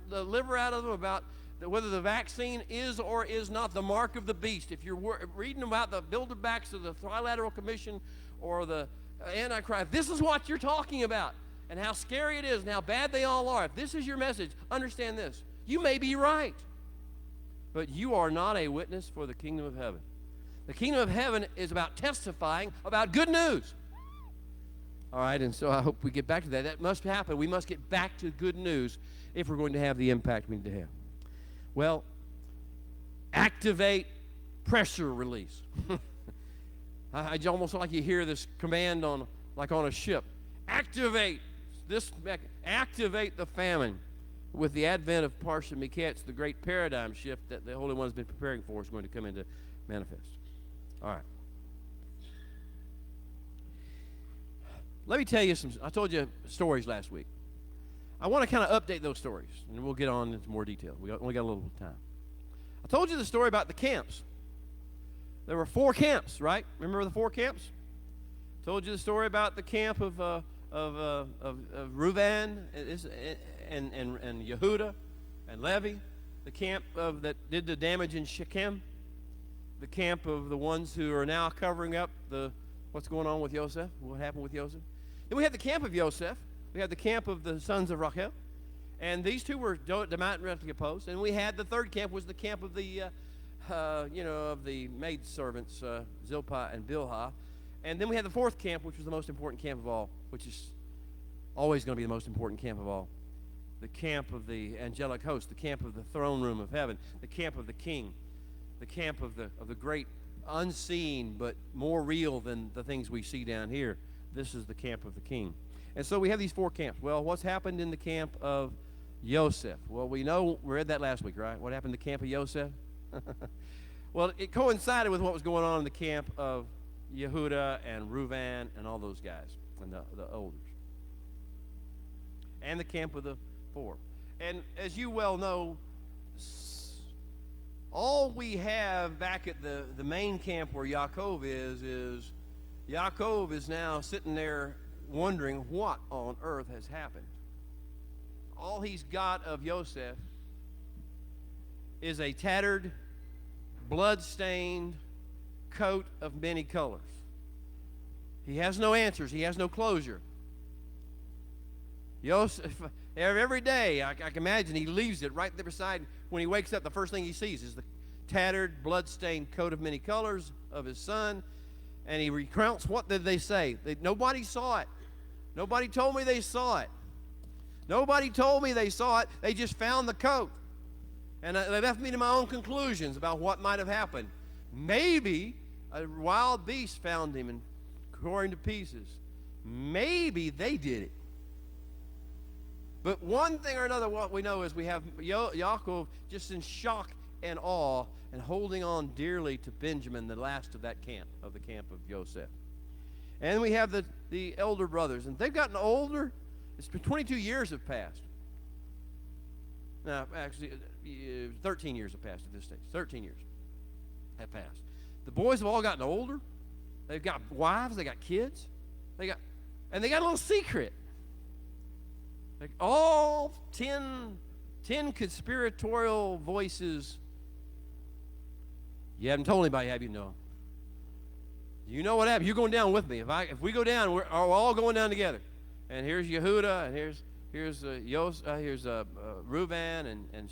A: the liver out of them about whether the vaccine is or is not the mark of the beast, if you're reading about the builderbacks of the Trilateral Commission or the Antichrist, this is what you're talking about and how scary it is and how bad they all are. If this is your message, understand this. You may be right, but you are not a witness for the kingdom of heaven. The kingdom of heaven is about testifying about good news. All right, and so I hope we get back to that. That must happen. We must get back to good news if we're going to have the impact we need to have. Well, activate pressure release. I almost like you hear this command on a ship. Activate the famine. With the advent of Parsha Miketz, the great paradigm shift that the Holy One has been preparing for is going to come into manifest. All right. Let me tell you I told you stories last week. I want to kind of update those stories, and we'll get on into more detail. We only got a little time. I told you the story about the camps. There were 4 camps, right? Remember the 4 camps? Told you the story about the camp of Reuven and Yehuda and Levi, the camp that did the damage in Shechem, the camp of the ones who are now covering up what's going on with Yosef, what happened with Yosef. Then we had the camp of Yosef. We had the camp of the sons of Rachel, and these two were diametrically opposed. And we had the third camp, was the camp of the of the maidservants, Zilpah and Bilhah. And then we had the fourth camp, which was the most important camp of all, which is always going to be the most important camp of all. The camp of the angelic host, the camp of the throne room of heaven, the camp of the king, the camp of the great unseen but more real than the things we see down here. This is the camp of the king. And so we have these 4 camps. Well, what's happened in the camp of Yosef? Well, we read that last week, right? What happened in the camp of Yosef? Well, it coincided with what was going on in the camp of Yehuda and Reuven and all those guys and the elders. And the camp of the 4. And as you well know, all we have back at the main camp where Yaakov is Yaakov is now sitting there wondering what on earth has happened. All he's got of Yosef is a tattered, blood-stained coat of many colors. He has no answers. He has no closure. Yosef, every day, I can imagine he leaves it right there beside. When he wakes up, the first thing he sees is the tattered, blood-stained coat of many colors of his son. And he recounts, what did they say? Nobody saw it. Nobody told me they saw it. Nobody told me they saw it. They just found the coat. And they left me to my own conclusions about what might have happened. Maybe a wild beast found him and tore him to pieces. Maybe they did it. But one thing or another, what we know is we have Yaakov just in shock and awe and holding on dearly to Benjamin, the last of that camp, of the camp of Joseph. And we have the elder brothers, and they've gotten older. It's been 22 years have passed. Now, actually, 13 years have passed at this stage. 13 years have passed. The boys have all gotten older. They've got wives. They got kids. They got a little secret. Like all 10 conspiratorial voices. You haven't told anybody, have you? No. You know what happened. You're going down with me. If we go down, we're all going down together. And here's Yehuda, and here's Reuben and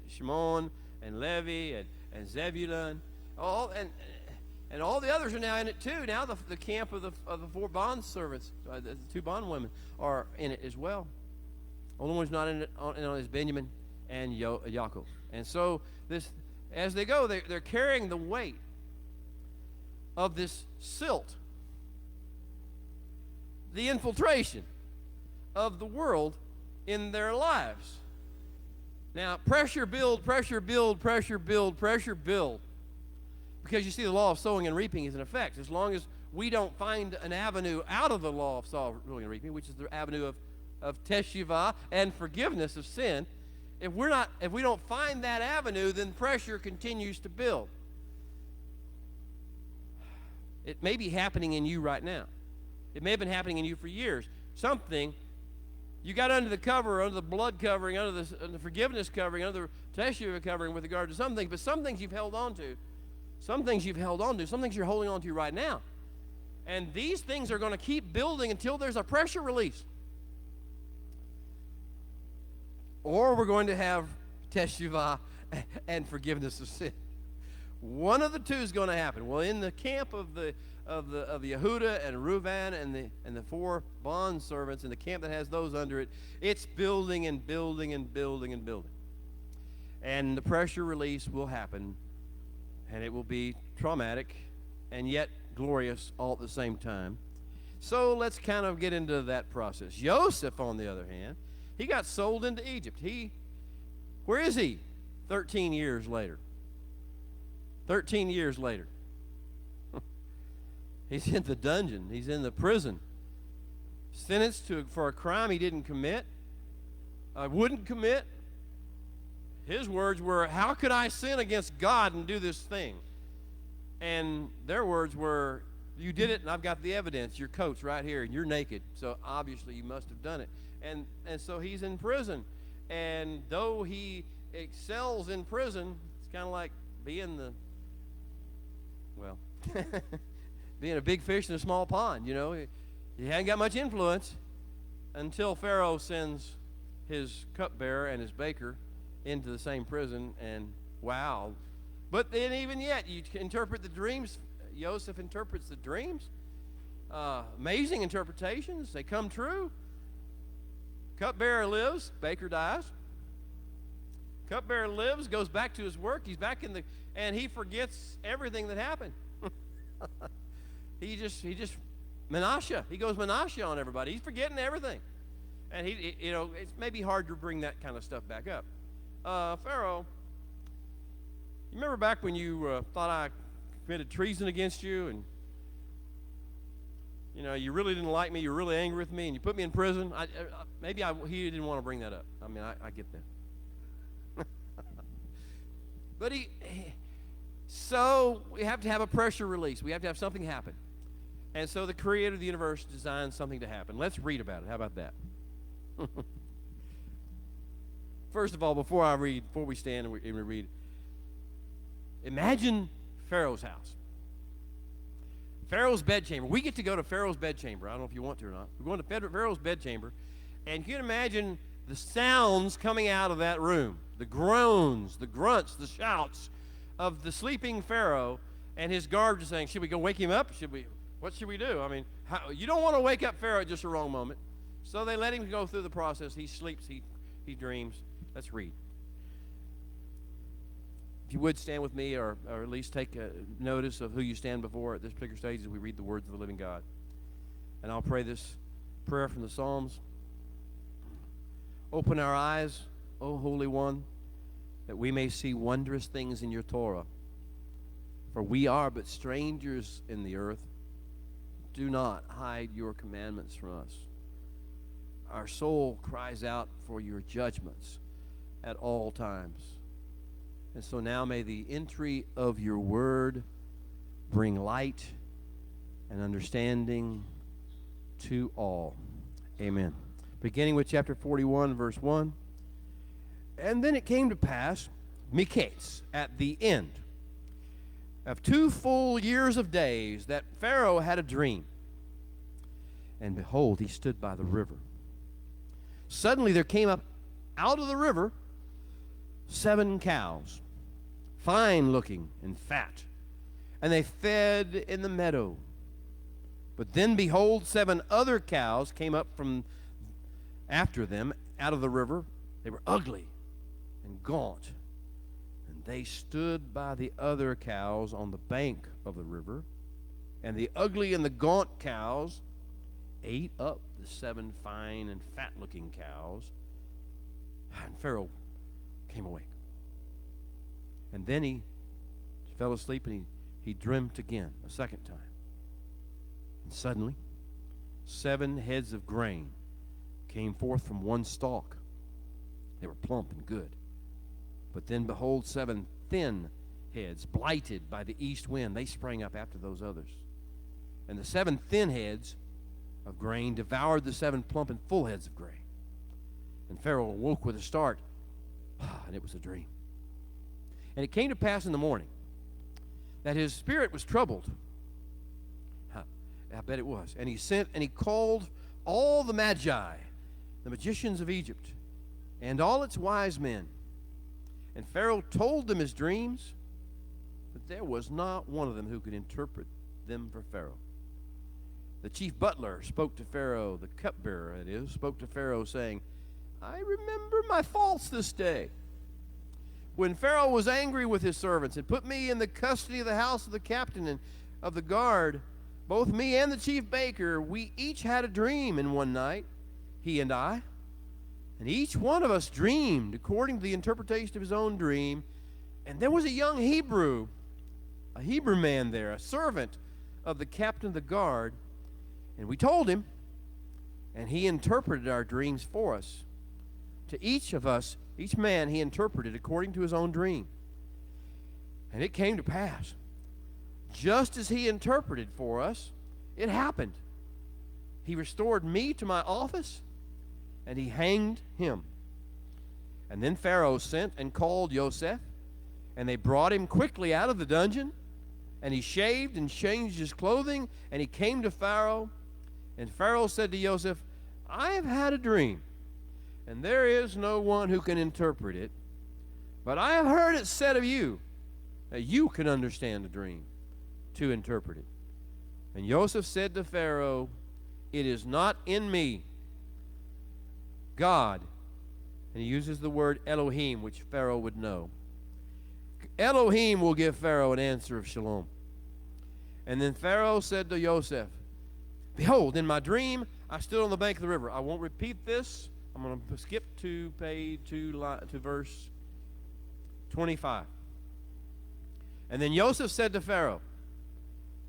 A: Shimon and Levi and Zebulun, and all the others are now in it too. Now the camp of the 4 bond servants, the 2 bond women are in it as well. Only one's not in it is Benjamin and Yaakov. And so as they go, they're carrying the weight of this silt, the infiltration of the world in their lives. Now, pressure build, pressure build, pressure build, pressure build. Because you see, the law of sowing and reaping is in effect. As long as we don't find an avenue out of the law of sowing and reaping, which is the avenue of teshuvah and forgiveness of sin, if we don't find that avenue, then pressure continues to build. It may be happening in you right now. It may have been happening in you for years. Something you got under the cover, under the blood covering, under the forgiveness covering, under the teshuvah covering with regard to some things, but some things you've held on to. Some things you've held on to. Some things you're holding on to right now. And these things are going to keep building until there's a pressure release. Or we're going to have teshuvah and forgiveness of sin. One of the two is going to happen. Well, in the camp of Yehuda and Reuben and the 4 bond servants, in the camp that has those under it, it's building and building and building and building. And the pressure release will happen, and it will be traumatic and yet glorious all at the same time. So let's kind of get into that process. Joseph, on the other hand, he got sold into Egypt. Where is he? 13 years later. 13 years later. He's in the dungeon. He's in the prison. Sentenced for a crime he didn't commit. Wouldn't commit. His words were, how could I sin against God and do this thing? And their words were, you did it and I've got the evidence. Your coat's right here and you're naked. So obviously you must have done it. And so he's in prison. And though he excels in prison, it's kind of like being being a big fish in a small pond, you know. He hadn't got much influence until Pharaoh sends his cupbearer and his baker into the same prison, and wow. But then even yet, you interpret the dreams. Joseph interprets the dreams. Amazing interpretations. They come true. Cupbearer lives, baker dies. Cupbearer lives, goes back to his work. He's back and he forgets everything that happened. He just Menashe. He goes Menashe on everybody. He's forgetting everything. And it's maybe hard to bring that kind of stuff back up. Pharaoh, you remember back when you thought I committed treason against you, and you really didn't like me, you were really angry with me, and you put me in prison? He didn't want to bring that up. I mean, I get that. But so we have to have a pressure release. We have to have something happen. And so the creator of the universe designed something to happen. Let's read about it. How about that? First of all, before we stand and we read, imagine Pharaoh's house. Pharaoh's bedchamber. We get to go to Pharaoh's bedchamber. I don't know if you want to or not. We're going to Pharaoh's bedchamber. And you can imagine the sounds coming out of that room. The groans, the grunts, the shouts of the sleeping Pharaoh and his guards saying, should we go wake him up? What should we do? I mean, you don't want to wake up Pharaoh at just the wrong moment. So they let him go through the process. He sleeps, he dreams. Let's read. If you would stand with me, or at least take notice of who you stand before at this particular stage as we read the words of the living God. And I'll pray this prayer from the Psalms. Open our eyes, O Holy One, that we may see wondrous things in your Torah. For we are but strangers in the earth. Do not hide your commandments from us. Our soul cries out for your judgments at all times. And so now may the entry of your word bring light and understanding to all. Amen. Beginning with chapter 41, verse 1. And then it came to pass, Miketz, at the end of 2 full years of days, that Pharaoh had a dream. And behold, he stood by the river. Suddenly there came up out of the river 7 cows, fine looking and fat, and they fed in the meadow. But then behold, 7 other cows came up from after them out of the river. They were ugly and gaunt, and they stood by the other cows on the bank of the river. And the ugly and the gaunt cows ate up the 7 fine and fat-looking cows. And Pharaoh came awake. And then he fell asleep, and he dreamt again a second time. And suddenly 7 heads of grain came forth from one stalk. They were plump and good. But then behold, 7 thin heads, blighted by the east wind, they sprang up after those others. And the 7 thin heads of grain devoured the 7 plump and full heads of grain. And Pharaoh awoke with a start, and it was a dream. And it came to pass in the morning that his spirit was troubled. I bet it was. And he sent and he called all the magi, the magicians of Egypt, and all its wise men. And Pharaoh told them his dreams, but there was not one of them who could interpret them for Pharaoh. The chief butler spoke to Pharaoh, the cupbearer, that is, spoke to Pharaoh, saying, I remember my faults this day, when Pharaoh was angry with his servants and put me in the custody of the house of the captain and of the guard. Both me and the chief baker, we each had a dream in one night, he and I. And each one of us dreamed according to the interpretation of his own dream. And there was a young Hebrew man there, a servant of the captain of the guard. And we told him, and he interpreted our dreams for us. To each of us, each man, he interpreted according to his own dream. And it came to pass, just as he interpreted for us, it happened. He restored me to my office, and he hanged him. And then Pharaoh sent and called Joseph, and they brought him quickly out of the dungeon, and he shaved and changed his clothing, and he came to Pharaoh. And Pharaoh said to Joseph, I have had a dream, and there is no one who can interpret it, but I have heard it said of you that you can understand a dream to interpret it. And Joseph said to Pharaoh, it is not in me. God, and he uses the word Elohim, which Pharaoh would know. Elohim will give Pharaoh an answer of shalom. And then Pharaoh said to Joseph, behold, in my dream, I stood on the bank of the river. I won't repeat this. I'm going to skip to verse 25. And then Joseph said to Pharaoh,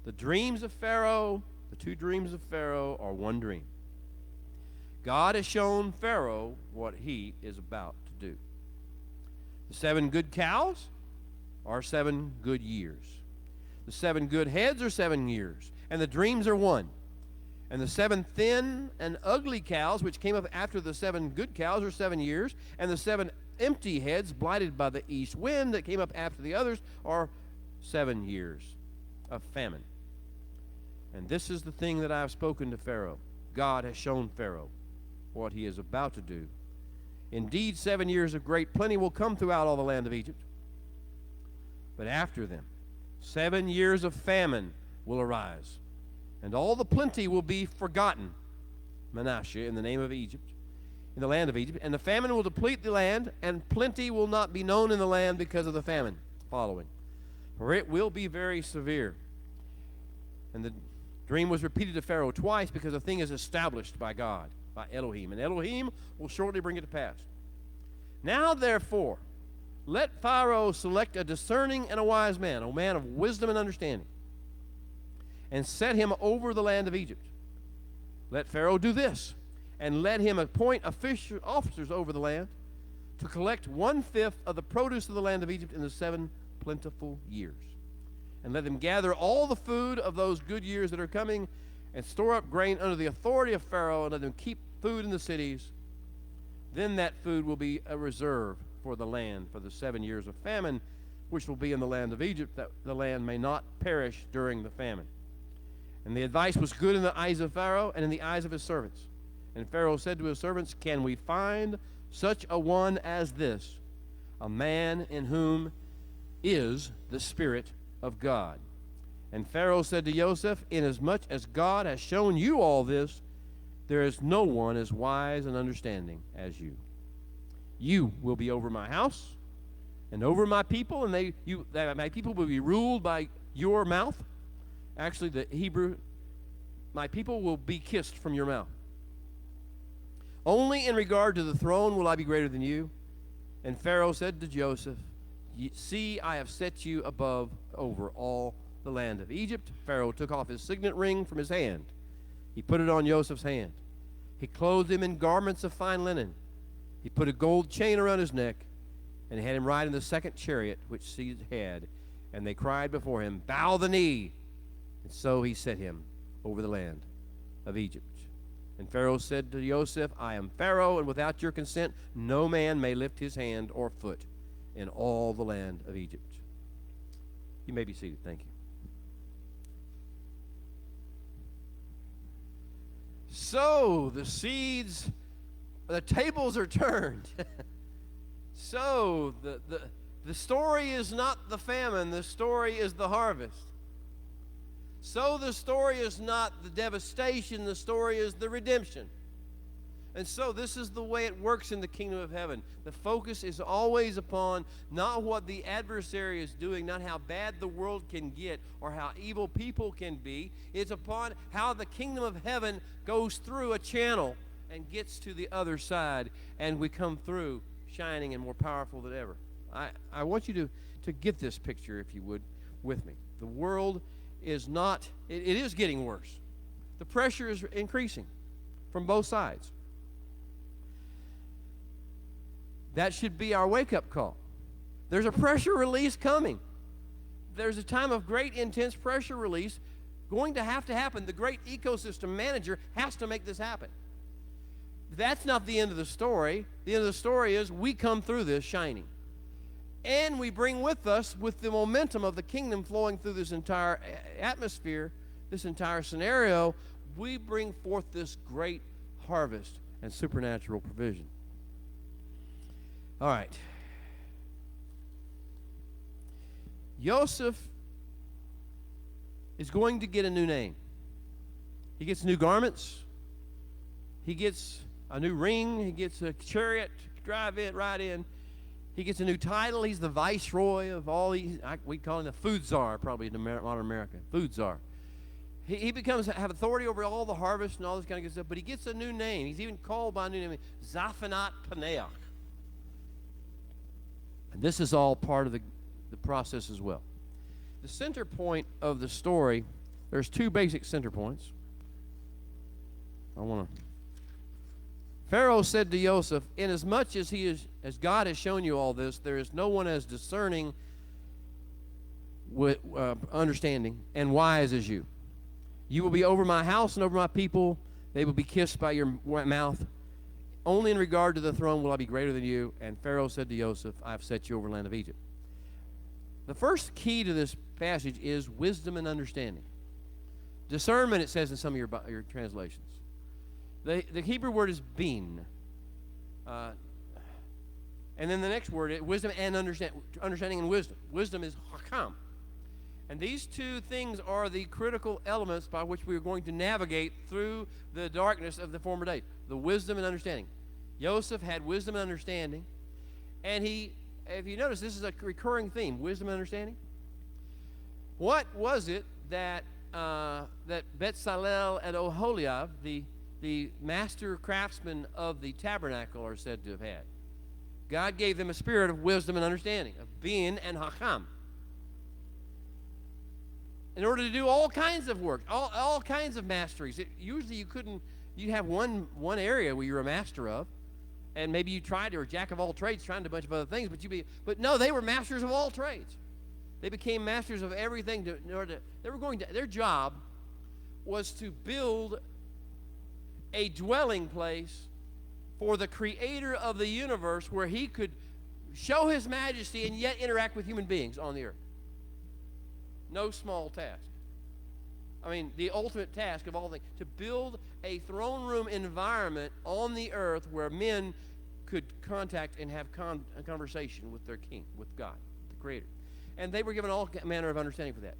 A: the dreams of Pharaoh, the 2 dreams of Pharaoh are one dream. God has shown Pharaoh what he is about to do. The 7 good cows are 7 good years. The 7 good heads are 7 years, and the dreams are 1. And the 7 thin and ugly cows, which came up after the 7 good cows, are 7 years, and the 7 empty heads, blighted by the east wind, that came up after the others, are 7 years of famine. And this is the thing that I have spoken to Pharaoh. God has shown Pharaoh what he is about to do. Indeed, 7 years of great plenty will come throughout all the land of Egypt. But after them, 7 years of famine will arise, and all the plenty will be forgotten, Manasseh, in the name of Egypt, in the land of Egypt. And the famine will deplete the land, and plenty will not be known in the land because of the famine following. For it will be very severe. And the dream was repeated to Pharaoh twice, because the thing is established by God, by Elohim. And Elohim will shortly bring it to pass. Now, therefore, let Pharaoh select a discerning and a wise man, a man of wisdom and understanding, and set him over the land of Egypt. Let Pharaoh do this, and let him appoint officers over the land to collect 1/5 of the produce of the land of Egypt in the 7 plentiful years. And let them gather all the food of those good years that are coming, and store up grain under the authority of Pharaoh, and let them keep food in the cities. Then that food will be a reserve for the land for the 7 years of famine, which will be in the land of Egypt, that the land may not perish during the famine. And the advice was good in the eyes of Pharaoh and in the eyes of his servants. And Pharaoh said to his servants, can we find such a one as this, a man in whom is the Spirit of God? And Pharaoh said to Joseph, inasmuch as God has shown you all this, there is no one as wise and understanding as you. You will be over my house and over my people, and my people will be ruled by your mouth. Actually, the Hebrew, my people will be kissed from your mouth. Only in regard to the throne will I be greater than you. And Pharaoh said to Joseph, see, I have set you above over all the land of Egypt. Pharaoh took off his signet ring from his hand. He put it on Joseph's hand. He clothed him in garments of fine linen. He put a gold chain around his neck, and he had him ride in the 2nd chariot which Caesar had. And they cried before him, bow the knee. And so he set him over the land of Egypt. And Pharaoh said to Joseph, I am Pharaoh, and without your consent no man may lift his hand or foot in all the land of Egypt. You may be seated. Thank you. So the tables are turned. So the story is not the famine, the story is the harvest. So the story is not the devastation, the story is the redemption. And so this is the way it works in the kingdom of heaven. The focus is always upon not what the adversary is doing, not how bad the world can get or how evil people can be. It's upon how the kingdom of heaven goes through a channel and gets to the other side, and we come through shining and more powerful than ever. I want you to get this picture, if you would, with me. The world is not, it is getting worse. The pressure is increasing from both sides. That should be our wake-up call. There's a pressure release coming. There's a time of great, intense pressure release going to have to happen. The great ecosystem manager has to make this happen. That's not the end of the story. The end of the story is we come through this shining. And we bring with us, with the momentum of the kingdom flowing through this entire atmosphere, this entire scenario, we bring forth this great harvest and supernatural provision. All right. Joseph is going to get a new name. He gets new garments. He gets a new ring. He gets a chariot to drive it right in. He gets a new title. He's the viceroy of all these. We call him the food czar, probably in modern America. Food czar. He becomes have authority over all the harvest and all this kind of good stuff. But he gets a new name. He's even called by a new name, Zaphanat Paneah. And this is all part of the process as well. The center point of the story, there's two basic center points. Pharaoh said to Joseph, inasmuch as God has shown you all this, there is no one as discerning with understanding, and wise as you. You will be over my house and over my people. They will be kissed by your mouth. Only in regard to the throne will I be greater than you. And Pharaoh said to Joseph, I have set you over the land of Egypt. The first key to this passage is wisdom and understanding. Discernment, it says in some of your translations. The Hebrew word is bin. And then the next word, wisdom and understanding and wisdom. Wisdom is hakam. And these two things are the critical elements by which we are going to navigate through the darkness of the former days. The wisdom and understanding. Joseph had wisdom and understanding. And if you notice, this is a recurring theme, wisdom and understanding. What was it that Bezalel and Oholiab, the master craftsmen of the tabernacle, are said to have had? God gave them a spirit of wisdom and understanding, of bin and hakam, in order to do all kinds of work, all kinds of masteries. Usually you have one area where you're a master of, and maybe you tried, or jack of all trades, trying to do a bunch of other things, but no, they were masters of all trades. They became masters of everything. Their job was to build a dwelling place for the creator of the universe where he could show his majesty and yet interact with human beings on the earth. No small task. I mean, the ultimate task of all things, to build a throne room environment on the earth where men could contact and have a conversation with their king, with God, the creator. And they were given all manner of understanding for that.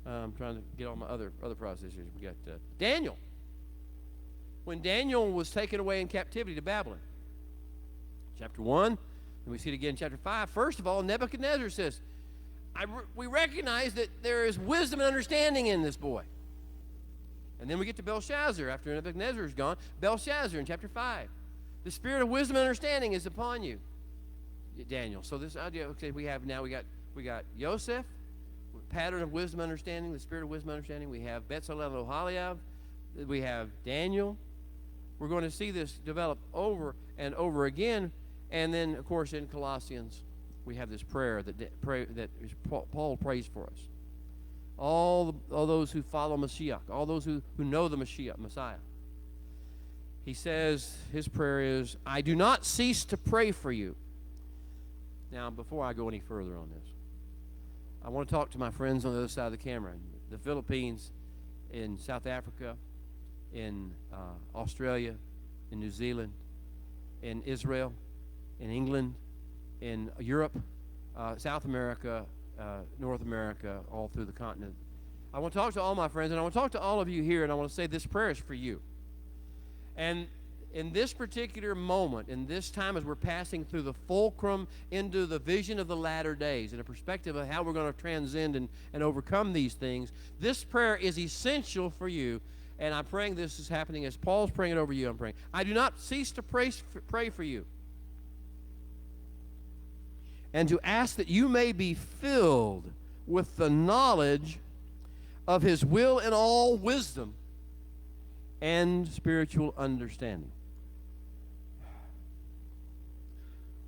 A: I'm trying to get all my other processes. We got Daniel. When Daniel was taken away in captivity to Babylon, chapter 1, and we see it again in chapter 5. First of all, Nebuchadnezzar says, we recognize that there is wisdom and understanding in this boy. And then we get to Belshazzar. After Nebuchadnezzar is gone, Belshazzar in chapter 5. The spirit of wisdom and understanding is upon you, Daniel. So this idea, okay, we got Joseph, pattern of wisdom and understanding, the spirit of wisdom and understanding. We have Bezalel and Oholiab. We have Daniel. We're going to see this develop over and over again. And then, of course, in Colossians, we have this prayer that Paul prays for us. All those who follow Mashiach, all those who know the Messiah. He says, his prayer is, I do not cease to pray for you. Now, before I go any further on this, I want to talk to my friends on the other side of the camera. The Philippines, in South Africa, in Australia, in New Zealand, in Israel, in England, in Europe, South America, North America, all through the continent. I want to talk to all my friends, and I want to talk to all of you here, and I want to say this prayer is for you. And in this particular moment, in this time as we're passing through the fulcrum into the vision of the latter days, in a perspective of how we're going to transcend and overcome these things, this prayer is essential for you. And I'm praying this is happening as Paul's praying it over you. I'm praying. I do not cease to pray for you, and to ask that you may be filled with the knowledge of his will in all wisdom and spiritual understanding.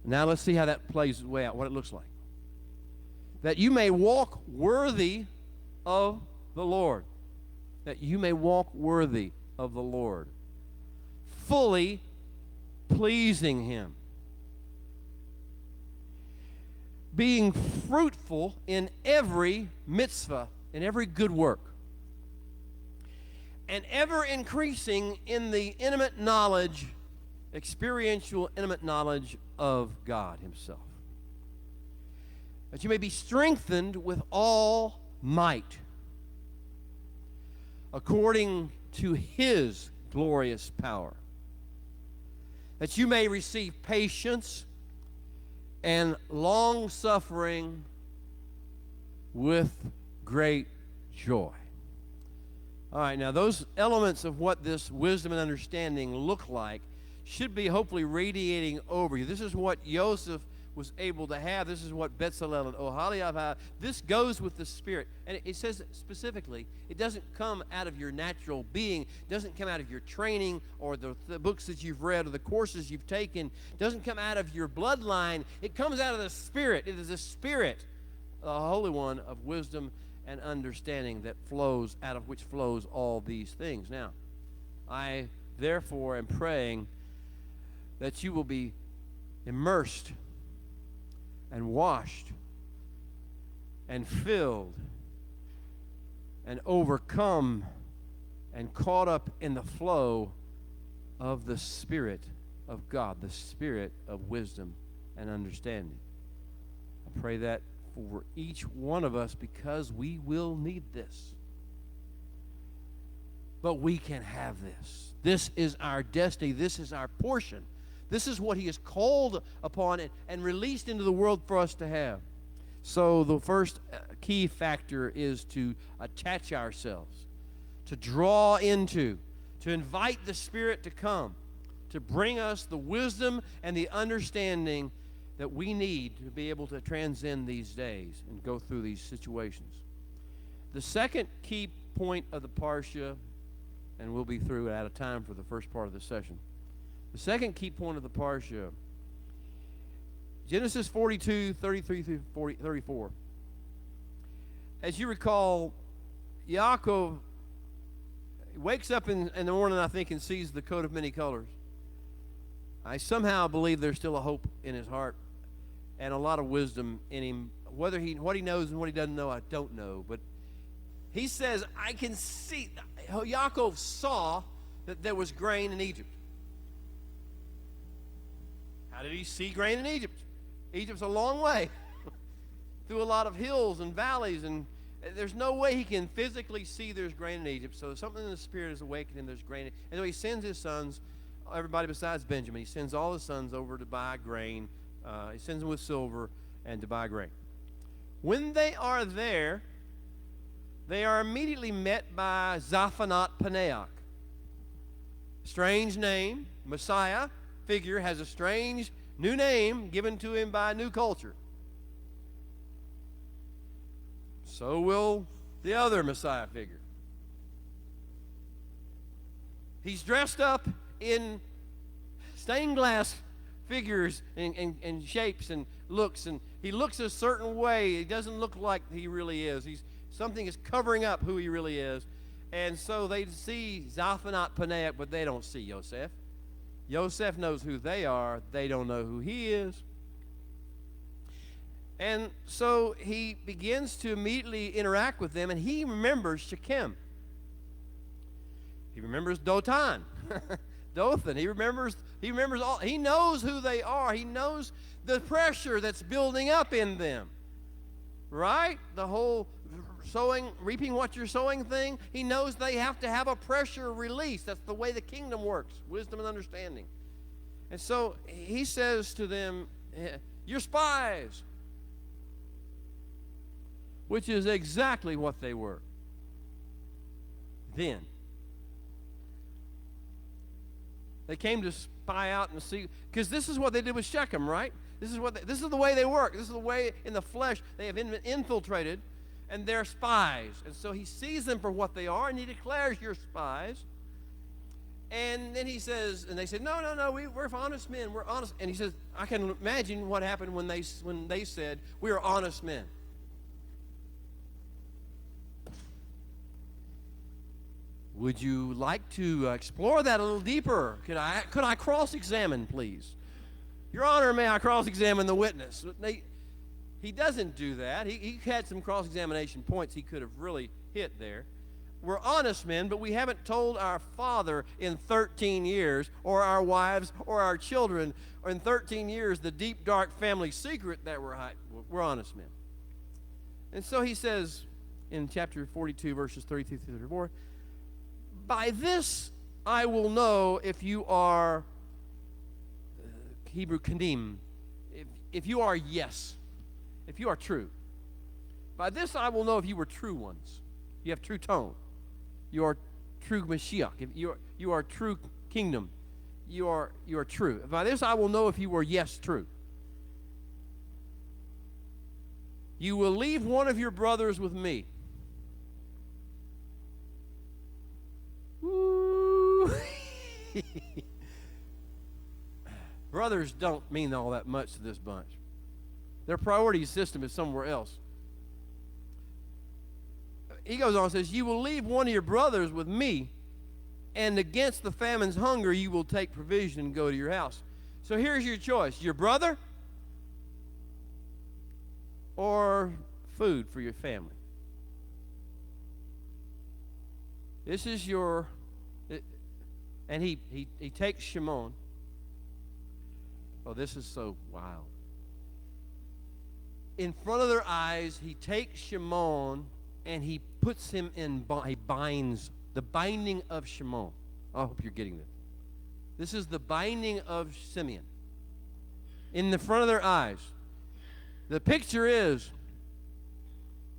A: Now let's see how that plays its way out, what it looks like. That you may walk worthy of the Lord. That you may walk worthy of the Lord, fully pleasing him, being fruitful in every mitzvah, in every good work, and ever increasing in the intimate knowledge, experiential intimate knowledge of God himself. That you may be strengthened with all might, according to his glorious power, that you may receive patience and long-suffering with great joy. All right, now those elements of what this wisdom and understanding look like should be hopefully radiating over you. This is what Joseph was able to have. This is what Bezalel and Oholiab had. This goes with the Spirit. And it says specifically, it doesn't come out of your natural being. It doesn't come out of your training or the books that you've read or the courses you've taken. It doesn't come out of your bloodline. It comes out of the Spirit. It is the Spirit, the Holy One of wisdom and understanding that flows, out of which flows all these things. Now, I therefore am praying that you will be immersed and washed and filled and overcome and caught up in the flow of the Spirit of God, the Spirit of wisdom and understanding. I pray that for each one of us, because we will need this. But we can have this. This is our destiny. This is our portion. This is what He has called upon and released into the world for us to have. So the first key factor is to attach ourselves, to draw into, to invite the Spirit to come, to bring us the wisdom and the understanding that we need to be able to transcend these days and go through these situations. The second key point of the Parsha, and we'll be through out of time for the first part of the session. The second key point of the Parsha, Genesis 42, 33 through 34. As you recall, Yaakov wakes up in the morning, I think, and sees the coat of many colors. I somehow believe there's still a hope in his heart and a lot of wisdom in him. What he knows and what he doesn't know, I don't know. But he says, I can see. Yaakov saw that there was grain in Egypt. How did he see grain in Egypt? Egypt's a long way through a lot of hills and valleys, and there's no way he can physically see there's grain in Egypt. So something in the Spirit is awakening. There's grain. And so he sends his sons, everybody besides Benjamin, he sends all his sons over to buy grain. He sends them with silver and to buy grain. When they are there, they are immediately met by Zaphanat Paneach. Strange name. Messiah figure has a strange new name given to him by a new culture. So will the other Messiah figure. He's dressed up in stained glass figures and shapes and looks, and he looks a certain way. He doesn't look like he really is. Something is covering up who he really is. And so they see Zaphanat Paneach, but they don't see Yosef. Yosef knows who they are. They don't know who he is. And so he begins to immediately interact with them, and he remembers Shechem. He remembers Dothan. Dothan. He remembers all. He knows who they are. He knows the pressure that's building up in them. Right? The whole reaping what you're sowing thing. He knows they have to have a pressure release. That's the way the kingdom works. Wisdom and understanding. And so he says to them, you're spies. Which is exactly what they were then. They came to spy out and see, because this is what they did with Shechem, right? This is the way they work. This is the way in the flesh they have been infiltrated, and they're spies. And so he sees them for what they are, and he declares, you're spies. And then he says, and they said, no, we're honest men. We're honest. And he says, I can imagine what happened when they said, we are honest men. Would you like to explore that a little deeper? Could I cross-examine, please? Your Honor, may I cross-examine the witness? He doesn't do that. He had some cross-examination points he could have really hit there. We're honest men, but we haven't told our father in 13 years, or our wives, or our children, or in 13 years, the deep, dark family secret that we're hiding. We're honest men. And so he says in chapter 42, verses 32 through 34, by this I will know if you are, Hebrew kadim, if you are yes, if you are true. By this I will know if you were true ones. You have true tone. You are true Mashiach. If you are true kingdom. You are true. By this I will know if you were yes, true. you will leave one of your brothers with me. Woo! Brothers don't mean all that much to this bunch. Their priority system is somewhere else. He goes on and says, you will leave one of your brothers with me, and against the famine's hunger you will take provision and go to your house. So here's your choice, your brother or food for your family. This is your, and he takes Shimon. Oh, this is so wild. In front of their eyes, he takes Shimon and he puts him in, he binds, the binding of Shimon. I hope you're getting this. This is the binding of Simeon. In the front of their eyes. The picture is,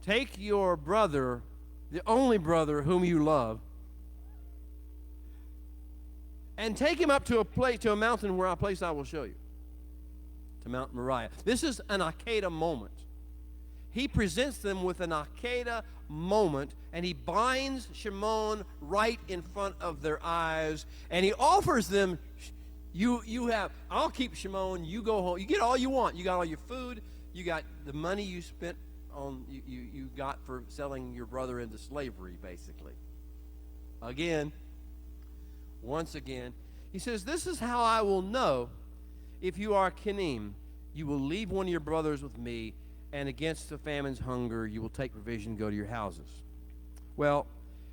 A: take your brother, the only brother whom you love, and take him up to a mountain where a place I will show you. To Mount Moriah. This is an Akedah moment. He presents them with an Akedah moment, and he binds Shimon right in front of their eyes, and he offers them, I'll keep Shimon, you go home, you get all you want, you got all your food, you got the money you spent on, you got for selling your brother into slavery, basically. Once again, he says, this is how I will know if you are Kenim. You will leave one of your brothers with me, and against the famine's hunger, you will take provision and go to your houses. Well,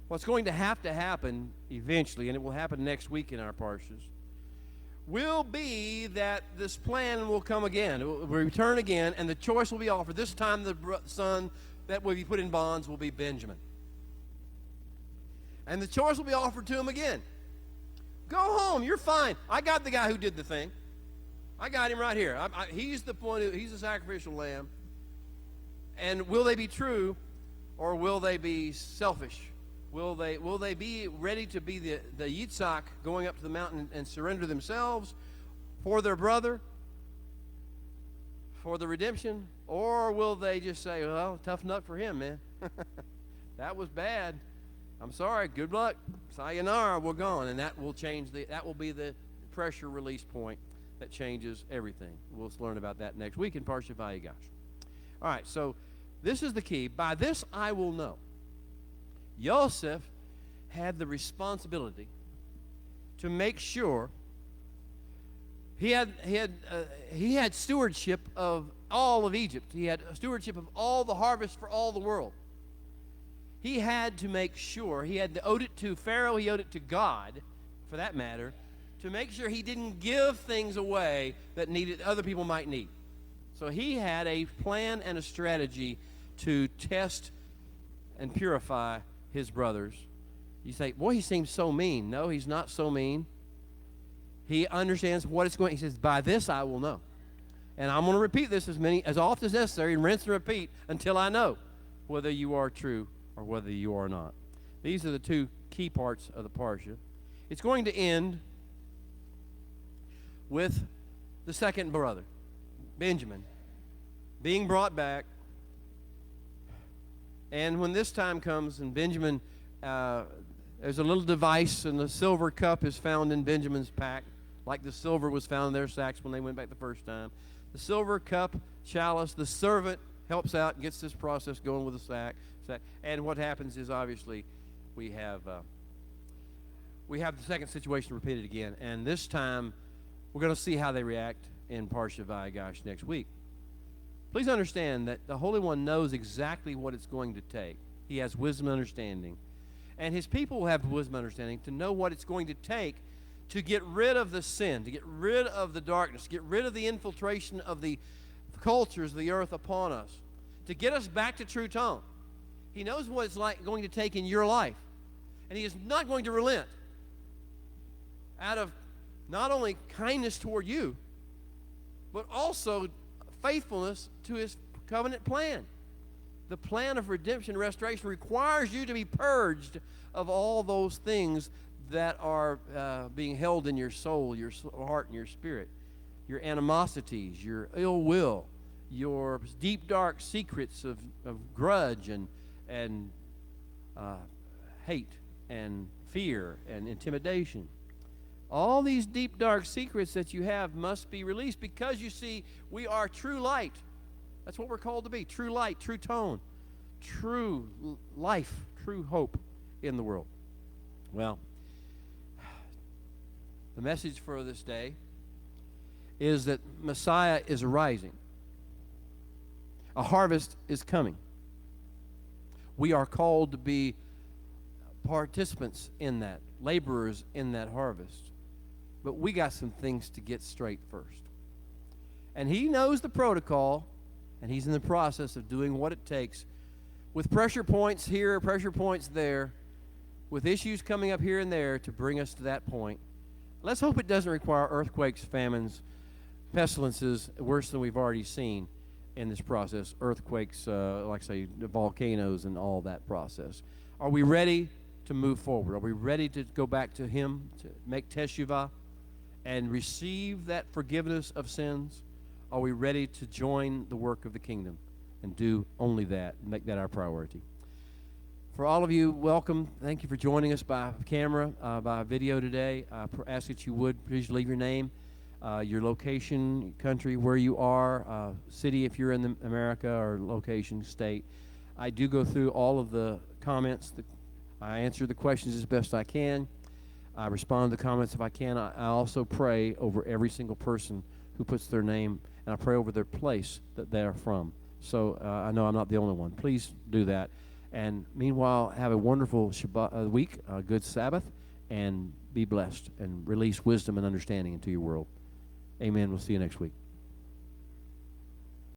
A: what's going to happen eventually, and it will happen next week in our parshas, will be that this plan will come again. It will return again, and the choice will be offered. This time the son that will be put in bonds will be Benjamin. And the choice will be offered to him again. Go home, you're fine. I got the guy who did the thing. I got him right here. He's the point. He's the sacrificial lamb. And will they be true, or will they be selfish? Will they be ready to be the Yitzhak going up to the mountain and surrender themselves for their brother, for the redemption? Or will they just say, well, tough nut for him, man. That was bad. I'm sorry. Good luck. Sayonara. We're gone. And that will change. That will be the pressure release point that changes everything. We'll learn about that next week in Parsha Vayigash. All right, so this is the key. By this I will know. Yosef had the responsibility to make sure he had stewardship of all of Egypt. He had stewardship of all the harvest for all the world. He had to make sure, he owed it to Pharaoh, he owed it to God, for that matter, to make sure he didn't give things away that other people might need. So he had a plan and a strategy to test and purify his brothers. You say, boy, he seems so mean. No, he's not so mean. He understands what it's going. He says, by this I will know. And I'm going to repeat this as often as necessary, and rinse and repeat until I know whether you are true or whether you are not. These are the two key parts of the parsha. It's going to end with the second brother, Benjamin, being brought back. And when this time comes, and Benjamin, there's a little device, and the silver cup is found in Benjamin's pack, like the silver was found in their sacks when they went back the first time. The silver cup, chalice, the servant helps out and gets this process going with the sack. And what happens is, obviously, we have the second situation repeated again. And this time, we're going to see how they react in Parsha Vayigash next week. Please understand that the Holy One knows exactly what it's going to take. He has wisdom and understanding. And his people will have wisdom and understanding to know what it's going to take to get rid of the sin, to get rid of the darkness, to get rid of the infiltration of the cultures of the earth upon us, to get us back to true tone. He knows what it's going to take in your life. And he is not going to relent out of not only kindness toward you, but also faithfulness to his covenant plan. The plan of redemption and restoration requires you to be purged of all those things that are being held in your soul, your heart, and your spirit. Your animosities, your ill will, your deep, dark secrets of grudge and hate and fear and intimidation. All these deep, dark secrets that you have must be released, because, you see, we are true light. That's what we're called to be. True light, true tone, true life, true hope in the world. Well, the message for this day is that Messiah is arising. A harvest is coming. We are called to be participants in that, laborers in that harvest. But we got some things to get straight first. And he knows the protocol, and he's in the process of doing what it takes, with pressure points here, pressure points there, with issues coming up here and there to bring us to that point. Let's hope it doesn't require earthquakes, famines, pestilences, worse than we've already seen in this process. Earthquakes, like I say, volcanoes and all that process. Are we ready to move forward? Are we ready to go back to him, to make teshuvah and receive that forgiveness of sins? Are we ready to join the work of the kingdom and do only that, and make that our priority? For all of you, welcome. Thank you for joining us by camera, by video today. I ask that you would please leave your name, your location, country, where you are, city if you're in America, or location, state. I do go through all of the comments. I answer the questions as best I can. I respond to the comments if I can. I also pray over every single person who puts their name, and I pray over their place that they are from. So I know I'm not the only one. Please do that. And meanwhile, have a wonderful Shabbat week, a good Sabbath, and be blessed and release wisdom and understanding into your world. Amen. We'll see you next week.